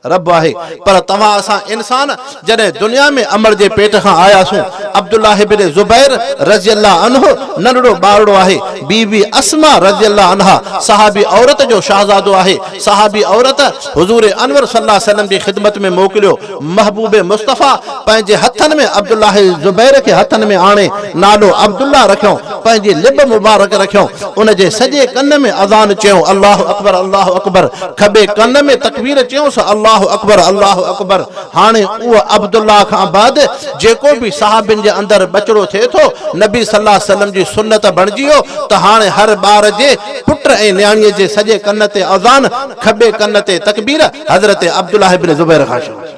रब आहे। पर तव्हां असां इंसान जॾहिं दुनिया में अमर जे पेट खां आयासीं, अब्दुल्लाह इब्न ज़ुबैर रज़ियल्लाहु अन्हु नंढड़ो ॿारड़ो आहे, बीबी अस्मा रज़ियल्लाहु अन्हा सहाबी औरत जो शहज़ादो आहे। सहाबी औरत हुज़ूर अनवर सल्लल्लाहु अलैहि वसल्लम जी ख़िदमत में मोकिलियो। महबूब मुस्तफ़ा पंहिंजे हथनि में अब्दुल्लाह ज़ुबैर खे हथनि में आणे नालो अब्दुल्लाह रखियो, पंहिंजी लिब मुबारक रखियो। उन जे सॼे कन में अज़ान चयो अल्लाहु अकबर अल्लाहु अकबर, खबे कन में तकबीर चयोसि अल्लाहु अकबर अल्लाहु अकबर। हाणे उहो अब्दुल्लाह खां बाद जेको बि सहाबिन जे अंदरि बचड़ो थिए थो, नबी सल्लल्लाहु अलैहि वसल्लम जी सुन्नत बणिजी वियो त हाणे हर ॿार जे पुट ऐं न्याणीअ जे सॼे कन ते अज़ान, खबे कन ते तकबीर हज़रत अब्दुल्लाह इब्न ज़ुबैर खां शुरू थी।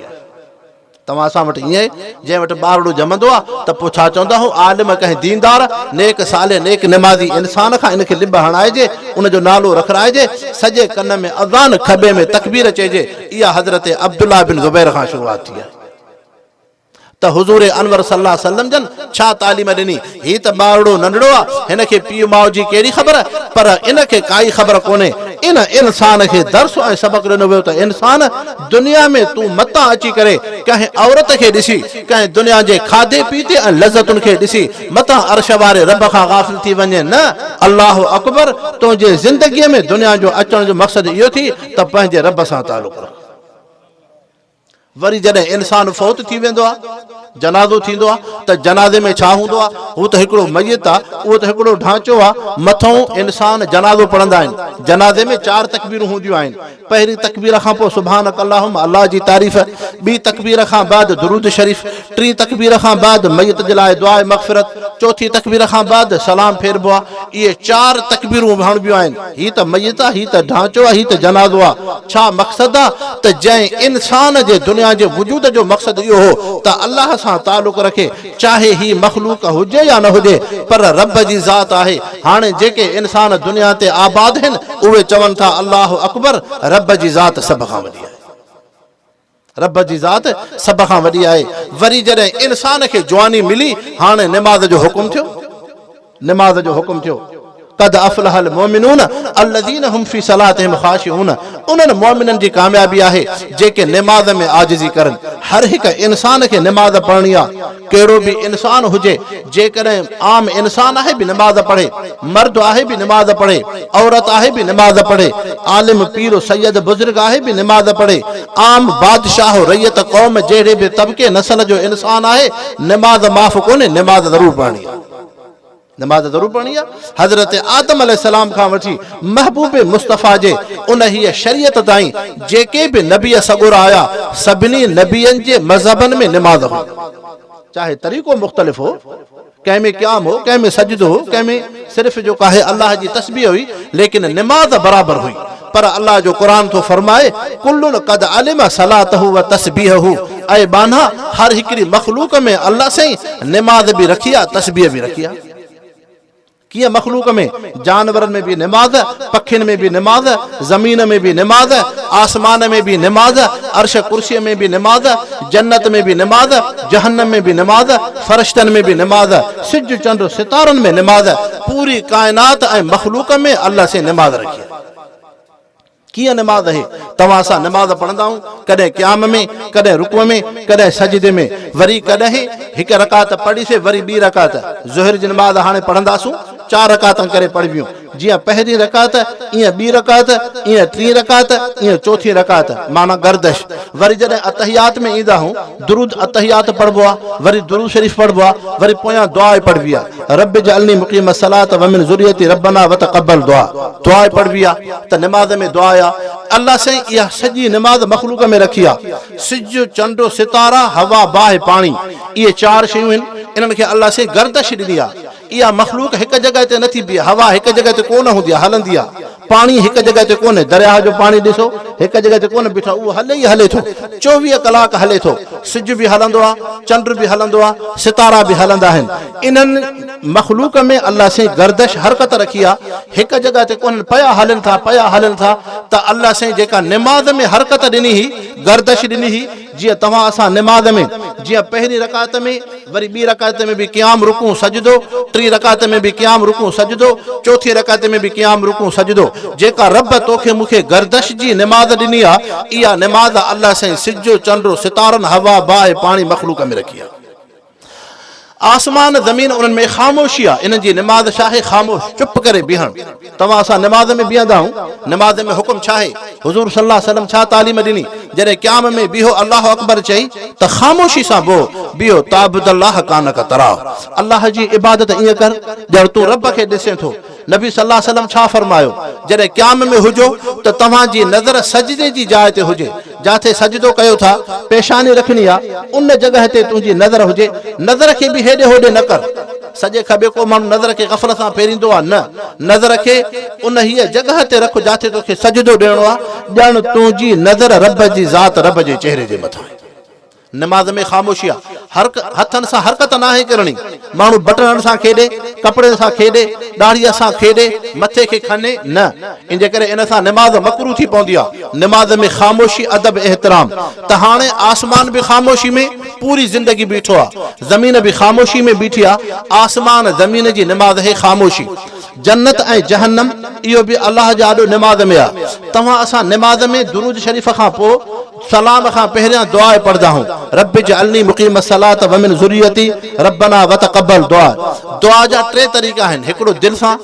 तव्हां असां वटि ईअं जंहिं वटि ॿारड़ो ॼमंदो आहे त पोइ छा चवंदा हो आलिम कंहिं दीनदार नेक साले नेक निमाज़ी इंसान खां इनखे लिंब हणाइजे उनजो नालो रखराइजे सॼे कन में अज़ान खॿे में तकबीर चइजे इहा हज़रत अब्दुल्ला बिन ज़ुबैर खां शुरूआत थी आहे त हुज़ूर अनवर सल्लल्लाहु अलैहि वसल्लम जन छा तालीम ॾिनी ही त ॿारड़ो नंढड़ो आहे हिनखे पीउ माउ जी कहिड़ी ख़बर पर इनखे काई ख़बर कोन्हे इन इंसान खे दर्स ऐं सबक़ ॾिनो वियो त इंसान दुनिया में तूं मतां अची करे कंहिं औरत खे ॾिसी कंहिं दुनिया जे खाधे पीते ऐं लज़तुनि खे ॾिसी मतां अर्श वारे रब खां गाफ़िल थी वञे न अल्लाहु अकबर तुंहिंजे ज़िंदगीअ में दुनिया जो अचण जो मक़सदु इहो थी त पंहिंजे रब सां तालुक़ रख वरी जॾहिं इंसान फौत थी वेंदो आहे जनाज़ो थींदो आहे त जनाज़े में छा हूंदो आहे हू त हिकिड़ो मयत आहे उहो त हिकिड़ो ढांचो आहे मथां इंसान जनाज़ो पढ़ंदा आहिनि जनाज़े में 4 तकबीरूं हूंदियूं आहिनि पहिरीं तकबीर खां पोइ सुभानक अल्लाहुम अल्लाह जी तारीफ़ ॿी तकबीर खां बाद दुरूद शरीफ़ टीं तकबीर खां बाद मयत जे लाइ दुआ मग़फ़िरत चौथी तकबीर खां बाद सलाम फेरबो आहे इहे 4 तकबीरूं हणबियूं आहिनि ही त मयत आहे ही त ढांचो आहे ही त जनाज़ो आहे छा मक़सदु आहे त जंहिं इंसान जे दुनिया जे वजूद जो मक़सदु इहो हो त अल्लाह सां तालुक़ रखे चाहे ही मख़लूक हुजे या न हुजे पर रब जी ज़ात आहे हाणे जेके इंसान दुनिया ते आबाद आहिनि उहे चवनि था अल्लाहु अकबर रब जी ज़ात सभ खां वॾी आहे रब जी ज़ात सभ खां वॾी आहे वरी जॾहिं इंसान खे जवानी मिली हाणे निमाज़ जो हुकुम थियो निमाज़ जो हुकुम थियो قد افلح المؤمنون الذين هم في صلاتهم خاشعون उन्हनि मोमिननि जी कामयाबी आहे जेके निमाज़ में आजिज़ी करनि हर हिकु इंसान खे निमाज़ पढ़णी आहे कहिड़ो बि इंसान हुजे जेकॾहिं आम इंसान आहे बि निमाज़ पढ़े मर्द आहे बि निमाज़ पढ़े औरत आहे बि निमाज़ पढ़े आलिम पीर सैयद बुज़ुर्ग आहे बि निमाज़ पढ़े आम बादशाह रैयत क़ौम जहिड़े बि तबके नस्ल जो इंसान आहे निमाज़ माफ़ कोन्हे निमाज़ ज़रूरु पढ़णी आहे नमाज़ ज़रूरु पढ़णी आहे हज़रत आदम अलैहिस्सलाम खां वठी महबूब मुस्तफ़ा जे उन हीअ शरीयत ताईं जेके बि नबी सगुर आया सभिनी नबियनि जे मज़हबनि में निमाज़ हो चाहे तरीक़ो मुख़्तलिफ़ हो कंहिं में क़याम हो कंहिं में सजदो हो कंहिं में सिर्फ़ जो काहे अल्लाह जी तस्बीह हुई लेकिन निमाज़ बराबरि हुई पर अल्लाह जो क़ुरान थो फरमाए कुल्लुन क़द अलिम सलातहु व तस्बीहहु ऐं बाना हर हिकिड़ी मख़लूक में अल्लाह साईं निमाज़ बि रखी आहे तस्बीह बि रखी आहे किया मखलूक में जानवरनि में भी निमाज़ पखियुनि में भी निमाज़ ज़मीन में भी निमाज़ आसमान में भी निमाज़ अर्श कुर्सी में भी निमाज़ जन्नत में भी निमाज़ जहन्नम में भी निमाज़ फरिश्तनि में भी निमाज़ सिज चंड सितारनि में निमाज़ पूरी कायनात ऐं मखलूक में अल्लाह से निमाज़ रखी कीअं निमाज़ है तव्हां सां निमाज़ पढ़ंदा आहियूं कॾहिं क़याम में कॾहिं रुकू में कॾहिं सजदे में वरी कॾहिं हिकु रकात पढ़ीसीं वरी ॿी रकात ज़ुहर जी निमाज़ हाणे पढ़ंदासूं 4 रकात करे पढ़बियूं जीअं पहिरीं रकात ईअं ॿी रकात ईअं टीं रकात ईअं चौथी रकात माना गर्दश वरी जॾहिं अतहियात में ईंदा आहियूं दुरूद अतहियात पढ़बो आहे वरी दुरूद शरीफ़ पढ़बो आहे वरी पोयां दुआ पढ़बी आहे रब जअलनी मुक़ीम सलात व मिन ज़ुर्रियती रब्बना व तक़ब्बल दुआ दुआ पढ़बी आहे त निमाज़ में दुआ अल्लाह से इहा सॼी निमाज़ मखलूक में रखी आहे सिज चंड सितारा हवा बाहि पाणी इहे 4 शयूं आहिनि इन्हनि खे अल्लाह से गर्दश ॾिनी आहे इहा मखलूक हिकु जॻह ते नथी बीहे हवा हिकु जॻह ते कोन हूंदी आहे हलंदी आहे पाणी हिकु जॻह ते कोन्हे दरिया जो पाणी ॾिसो हिकु जॻह ते कोन बीठो उहो हले ई हले थो 24 कलाक हले थो सिज बि हलंदो आहे चंड बि हलंदो आहे सितारा बि हलंदा आहिनि इन्हनि मखलूक में अल्लाह से गर्दश हरकत रखी आहे हिकु जॻह ते कोन पया हलनि था त अल्लाह से जेका निमाज़ में हरकत ॾिनी हुई गर्दश ॾिनी हुई जीअं तव्हां असां निमाज़ में जीअं पहिरीं रकात में वरी ॿी रकात में बि क़याम रुकू सजदो टीं रकात में बि क़याम रुकू सजदो चौथी रकात में बि क़याम रुकू सजदो जेका रब तोखे मूंखे गर्दश जी निमाज़ ॾिनी आहे इहा निमाज़ अल्लाह साईं सिजो चंडो सितारनि हवा बाहि पाणी मखलूक में रखी आहे आसमान ज़मीन उन्हनि में ख़ामोशी आहे इन जी निमाज़ छा आहे ख़ामोश चुप करे बीहण तव्हां असां निमाज़ में बीहंदा आहियूं निमाज़ में हुकुम छा आहे हुज़ूर सल्लल्लाहु अलैहि वसल्लम छा तालीम ॾिनी जॾहिं क़याम में बीहो अल्लाह अकबर चई त ख़ामोशी सां बीहो ताबुदल्लाह कानक तराह अल्लाह जी इबादत ईअं कर ॼण तूं रब खे ॾिसे थो नबी सल्लल्लाहु अलैहि वसल्लम छा फरमायो जॾहिं क़याम में हुजो त तव्हांजी नज़र सजदे जी जाइ ते हुजे जिथे सजदो कयो था पेशानी रखणी आहे उन जॻह ते तुंहिंजी नज़र हुजे नज़र खे बि हेॾे होॾे न कर सॼे खॿे को माण्हू नज़र खे ग़फ़लत सां फेरींदो आहे न नज़र खे उन हीअ जॻह ते रख जिथे तोखे सजदो ॾियणो आहे ॼण तुंहिंजी नज़र रब जी ज़ात रब जे चेहरे जे मथां नमाज़ में ख़ामोशी आहे, हथनि सां हरकत नाहे करणी, माण्हू बटणनि सां खेॾे, कपिड़े सां खेॾे, ॾाढ़ीअ सां खेॾे, मथे खे खने न, इन करे इन सां नमाज़ मकरूह थी पवंदी आहे। नमाज़ में ख़ामोशी, अदब, एहतराम। त हाणे आसमान बि ख़ामोशी में पूरी ज़िंदगी बीठो आहे, ज़मीन बि ख़ामोशी में बीठी आहे, आसमान ज़मीन जी नमाज़ है ख़ामोशी। जन्नत ऐं जहन्नम इहो बि अलाह जा ॾाढो नमाज़ में आहे। तव्हां असां नमाज़ में दुरूद शरीफ़ खां पोइ सलाम खां पहिरियां दुआ पढ़ंदा आहियूं, रब्बि जअलनी मुक़ीम सलात व मिन ज़ुर्रियती रब्बना व तक़ब्बल दुआ। दुआ जा टे तरीक़ा आहिनि, हिकिड़ो दिलि सां,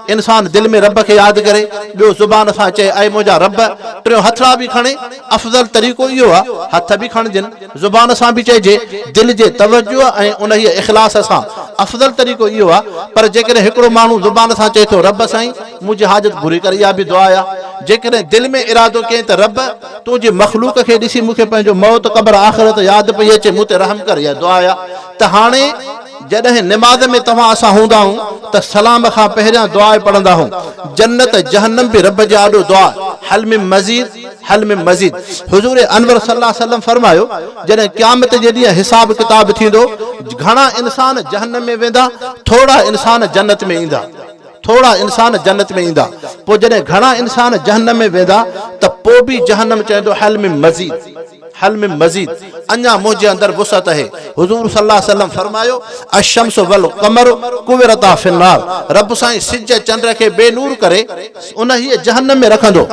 इंसान दिलि में रब खे यादि करे, ॿियो ज़ुबान सां चए ऐं मुंहिंजा रब, टियों हथड़ा बि खणे। अफ़ज़ल तरीक़ो इहो आहे, हथ बि खणजनि, ज़ुबान सां बि चइजे, दिलि जे तवज्जो ऐं उन जी इख़लास सां। अफ़ज़ल तरीक़ो इहो आहे, पर जेकॾहिं हिकिड़ो माण्हू ज़ुबान सां चए थो रब साईं मुंहिंजी हाजत पूरी कर, इहा बि दुआ आहे। जेकॾहिं दिलि में इरादो कयईं त रब तुंहिंजे मख़लूक खे ॾिसी मूंखे पंहिंजो मौत, क़ब्र, आख़िरत यादि पई अचे, मूं ते रहम कर, इहा दुआ आहे। त हाणे जॾहिं नमाज़ में तव्हां असां हूंदा आहियूं त सलाम खां पहिरियां दुआ पढ़ंदा आहियूं। जन्नत जहन्नम बि रब जो ॾाढो दुआ, हल में मज़ीद, हल में मज़ीद। हुज़ूर अनवर सल्लल्लाहु अलैहि वसल्लम फरमायो, जॾहिं क़यामत जे ॾींहुं हिसाब किताब थींदो, घणा इंसान जहन्नम में वेंदा, थोड़ा इंसान जन्नत में ईंदा, थोड़ा इंसान जन्नत में ईंदा। पोइ जॾहिं घणा इंसान जहन्नम में वेंदा त पोइ बि जहन्नम चवंदो हल में मज़ीद, हल में मज़ीद, अञा मुंहिंजे अंदर वुसअत है। हुज़ूर सल्लल्लाहु अलैहि वसल्लम फरमायो, अशम्स वल क़मर कुविरता फिन्नार, रब साईं सिज चंड खे बेनूर करे उन ही जहन्नम में रखंदो।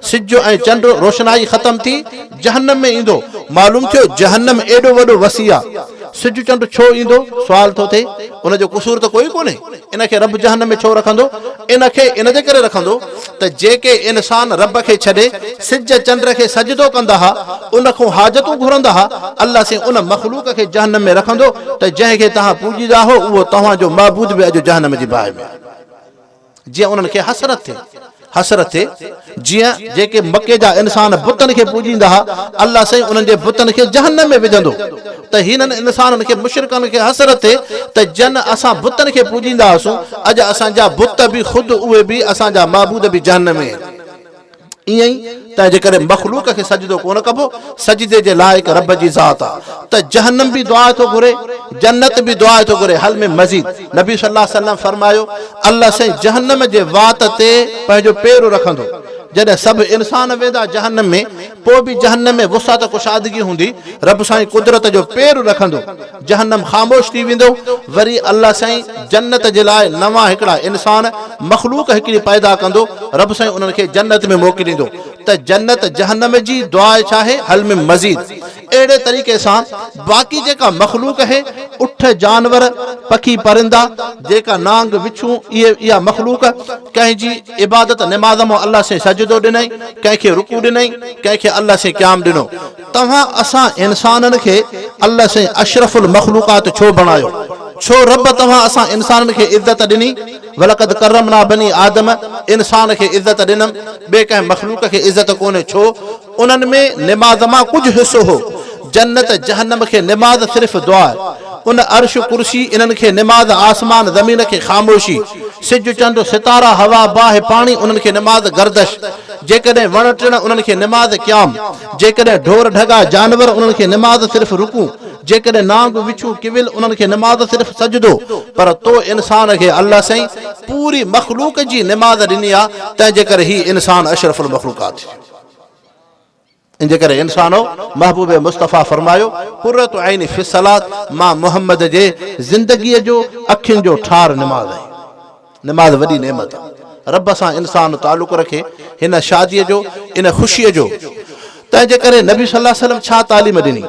सिज ऐं चंड रोशनाई ख़त्म थी जहन्नम में ईंदो। मालूम थियो जहन्नम एॾो वॾो वसी आहे, सिज चंड छो ईंदो, सुवाल थो थिए। उन जो कसूर त कोई कोन्हे, इनखे रब जहन्नम में छो रखंदो? इनखे इन जे करे रखंदो त जेके इंसान रब खे छॾे सिज चंड खे सजदो कंदा हुआ, उन खां हाजतूं घुरंदा हुआ, अल्लाह से उन मख़लूक खे जहन्नम में रखंदो त जंहिंखे तव्हां पूॼींदा हो उहो तव्हांजो महबूद बि अॼु जहन्नम जी बाहि में। जीअं उन्हनि खे हसरत थिए, हसरत थिए, जीअं जेके मके जा इंसान बुतनि खे पूॼींदा हुआ, अल्लाह साईं उन्हनि जे बुतनि खे जहन्नम में विझंदो। त हिननि इंसाननि खे, मुशरिकनि खे हसरत थिए त जन असां बुतनि खे पूॼींदा हुआसीं, अॼु असांजा बुत बि ख़ुदि उहे बि असांजा महबूद बि जहन्नम में आहिनि। ईअं ई तंहिंजे करे मख़लूक खे सजदो कोन कबो, सजदे जे लाइक़ रब जी ज़ात आहे। त जहन्नम बि दुआ थो घुरे, जन्नत बि दुआ थो घुरे, हल में मज़ीद। नबी सल्लल्लाहु अलैहि वसल्लम फरमायो, अल्लाह साईं जहन्नम जे वात ते पंहिंजो पेर रखंदो। जॾहिं सभु इंसान वेंदा जहन्नम में, पोइ बि जहन्नम में वुसअत कुशादगी हूंदी, रब साईं कुदरत जो पेर रखंदो, जहन्नम ख़ामोश थी वेंदो। वरी अल्लाह साईं जन्नत जे लाइ नवां हिकिड़ा इंसान मख़लूक हिकिड़ी पैदा कंदो, रब साईं उन्हनि खे जन्नत में मोकिलींदो। त जन्नत जहन्नम जी दुआ छा आहे, हल में मज़ीद। अहिड़े तरीक़े सां बाक़ी जेका मख़लूक है, उठ जानवर, पखी परिंदा, जेका नांग विछूं, इहा मख़लूक कंहिंजी इबादत नमाज़ में अल्लाह से सजदो ॾिनई, कंहिंखे रुकू ॾिनई, कंहिंखे अल्लाह से क़याम ॾिनो। तव्हां असां इंसाननि खे अल्लाह से अशरफुल मख़लूक़ात छो बणायो? छो रब तव्हां असां इंसाननि खे इज़त ॾिनी? वलक़द करमना बनी आदम, इंसान खे इज़त ॾिनमि, ॿिए कंहिं मख़लूक खे इज़त कोन्हे। छो? उन्हनि में निमाज़ मां कुझु हिसो हो। जन्नत जहन्नम खे निमाज़ सिर्फ़ दुआ आहे, उन अर्श कुर्सी इन्हनि खे निमाज़, आसमान ज़मीन खे ख़ामोशी, सिज चंड सितारा हवा बाहि पाणी उन्हनि खे निमाज़ गर्दश, जेकॾहिं वण टिण उन्हनि खे निमाज़ क़याम, जेकॾहिं ढोर ढगा जानवर उन्हनि खे निमाज़ सिर्फ़ रुकू, जेकॾहिं नांग विछू किविल उन्हनि खे निमाज़ सिर्फ़ सजदो। पर तो इंसान खे अल्लाह साईं पूरी मख़लूक जी निमाज़ ॾिनी आहे, तंहिंजे करे ही इंसान अशरफुल मख़लूक़ात। इन जे करे इंसानो महबूब मुस्तफ़ा फरमायो, कुर्रतु ऐनी फी सलात, मां मोहम्मद जे ज़िंदगीअ जो अखियुनि जो ठार निमाज़ आहे। निमाज़ वॾी नेमत आहे। रब सां इंसान तालुक़ रखे, हिन शादीअ जो, इन ख़ुशीअ जो। तंहिंजे करे नबी सल्लल्लाहु अलैहि वसल्लम छा तालीम ॾिनी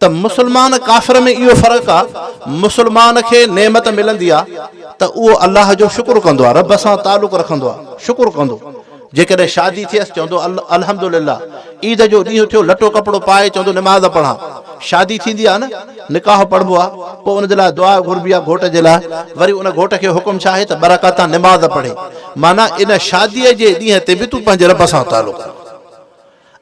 त मुस्लमान काफ़िर में इहो फ़र्क़ु आहे, मुस्लमान खे नेमत मिलंदी आहे त उहो अल्लाह जो शुक्र कंदो आहे, रब सां तालुक़ रखंदो आहे, शुक्र कंदो। जेकॾहिं शादी थियसि चवंदो अल्हम्दुलिल्लाह, ईद जो ॾींहुं थियो लटो कपिड़ो पाए चवंदो निमाज़ पढ़ां। शादी थींदी आहे न, निकाह पढ़बो आहे, पोइ उन जे लाइ दुआ घुरबी आहे घोट जे लाइ, वरी उन घोट खे हुकुम छा आहे त बरक़ातां निमाज़ पढ़े। माना इन शादीअ जे ॾींहं ते बि तूं पंहिंजे रब सां तालुक़।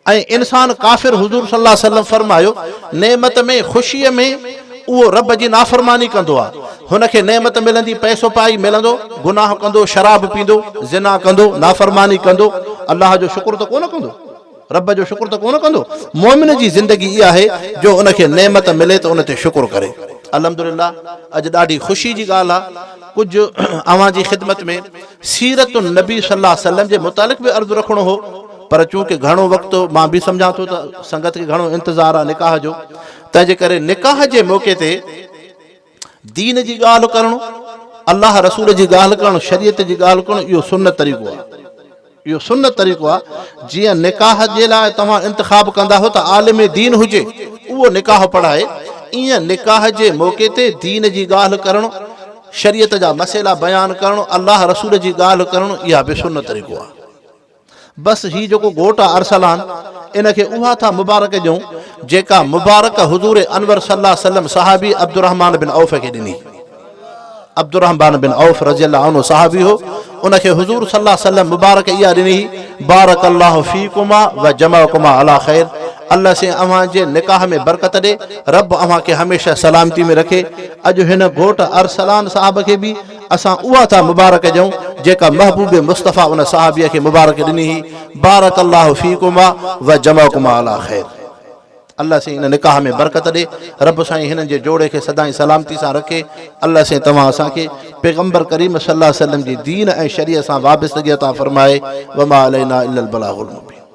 ऐं इंसान काफ़िर, हुज़ूर सल्लल्लाहु अलैहि वसल्लम फरमायो, नेमत में ख़ुशीअ में उहो रब जी नाफ़रमानी कंदो आहे। हुनखे नेमत मिलंदी, पैसो पाई मिलंदो, गुनाह कंदो, शराब पींदो, ज़िना कंदो, नाफ़रमानी कंदो, अल्लाह जो शुक्र त कोन कंदो। रब जो शुक्र तो कोन कंदो? मोमिन जी ज़िंदगी इहा आहे जो उनखे नेमत मिले त उन ते शुक्र करे। अल्हम्दुलिल्लाह, अॼु ॾाढी ख़ुशी जी ॻाल्हि आहे। कुझु अवां जी ख़िदमत में सीरत नबी सल्लल्लाहु अलैहि वसल्लम जे मुतालिक़ बि अर्ज़ु रखणो हो, पर चूंकि घणो वक़्तु मां बि सम्झां थो त संगत खे घणो इंतज़ारु आहे निकाह जो, तंहिंजे करे निकाह जे मौक़े ते दीन जी ॻाल्हि करणु, अल्लाह रसूल जी ॻाल्हि करणु, शरीयत जी ॻाल्हि करणु, इहो सुन्नत तरीक़ो आहे। इहो सुन्नत तरीक़ो आहे। जीअं निकाह जे लाइ तव्हां इंतिखाब कंदा हो त आलिम दीन हुजे, उहो निकाह पढ़ाए, ईअं निकाह जे मौक़े ते दीन जी ॻाल्हि करणु, शरीयत जा मसइला बयानु करणु, अल्लाह रसूल जी ॻाल्हि करणु, इहा बि सुन्नत तरीक़ो आहे। बसि ही जेको घोट आहे अरसलान, इनखे उहा था मुबारक ॾियूं जेका मुबारक हुज़ूर अनवर सल्लल्लाहु अलैहि वसल्लम सहाबी अब्दुर्रहमान बिन औफ खे ॾिनी। अब्दुर्रहमान बिन औफ रज़ियल्लाहु अन्हु सहाबी हो, उनखे हुज़ूर सल्लल्लाहु अलैहि वसल्लम मुबारक इहा ॾिनी, बारकल्लाहु फीकुमा व जमाकुमा अला ख़ैर। अल्लाह से अव्हां जे निकाह में बरकत ॾे, रब अव्हां खे हमेशह सलामती में रखे। अॼु हिन घोट अरसलान साहब खे बि असां उहा था मुबारक ॾियूं जेका महबूब मुस्तफ़ा उन सहाबीअ खे मुबारक ॾिनी हुई, बारकल्लाहु फीकुमा व जमाकुमा अला ख़ैर। अल्लाह से इन निकाह में बरकत ॾे, रब साईं हिननि जे जोड़े खे सदाईं सलामती सां रखे। अल्लाह से तव्हां असांखे पैगंबर करीम सल्लल्लाहु अलैहि वसल्लम जी दीन ऐं शरीअत सां वाबिस्तगी अता फरमाए। वमा अलैना इल्लल बलागुल मुबीन।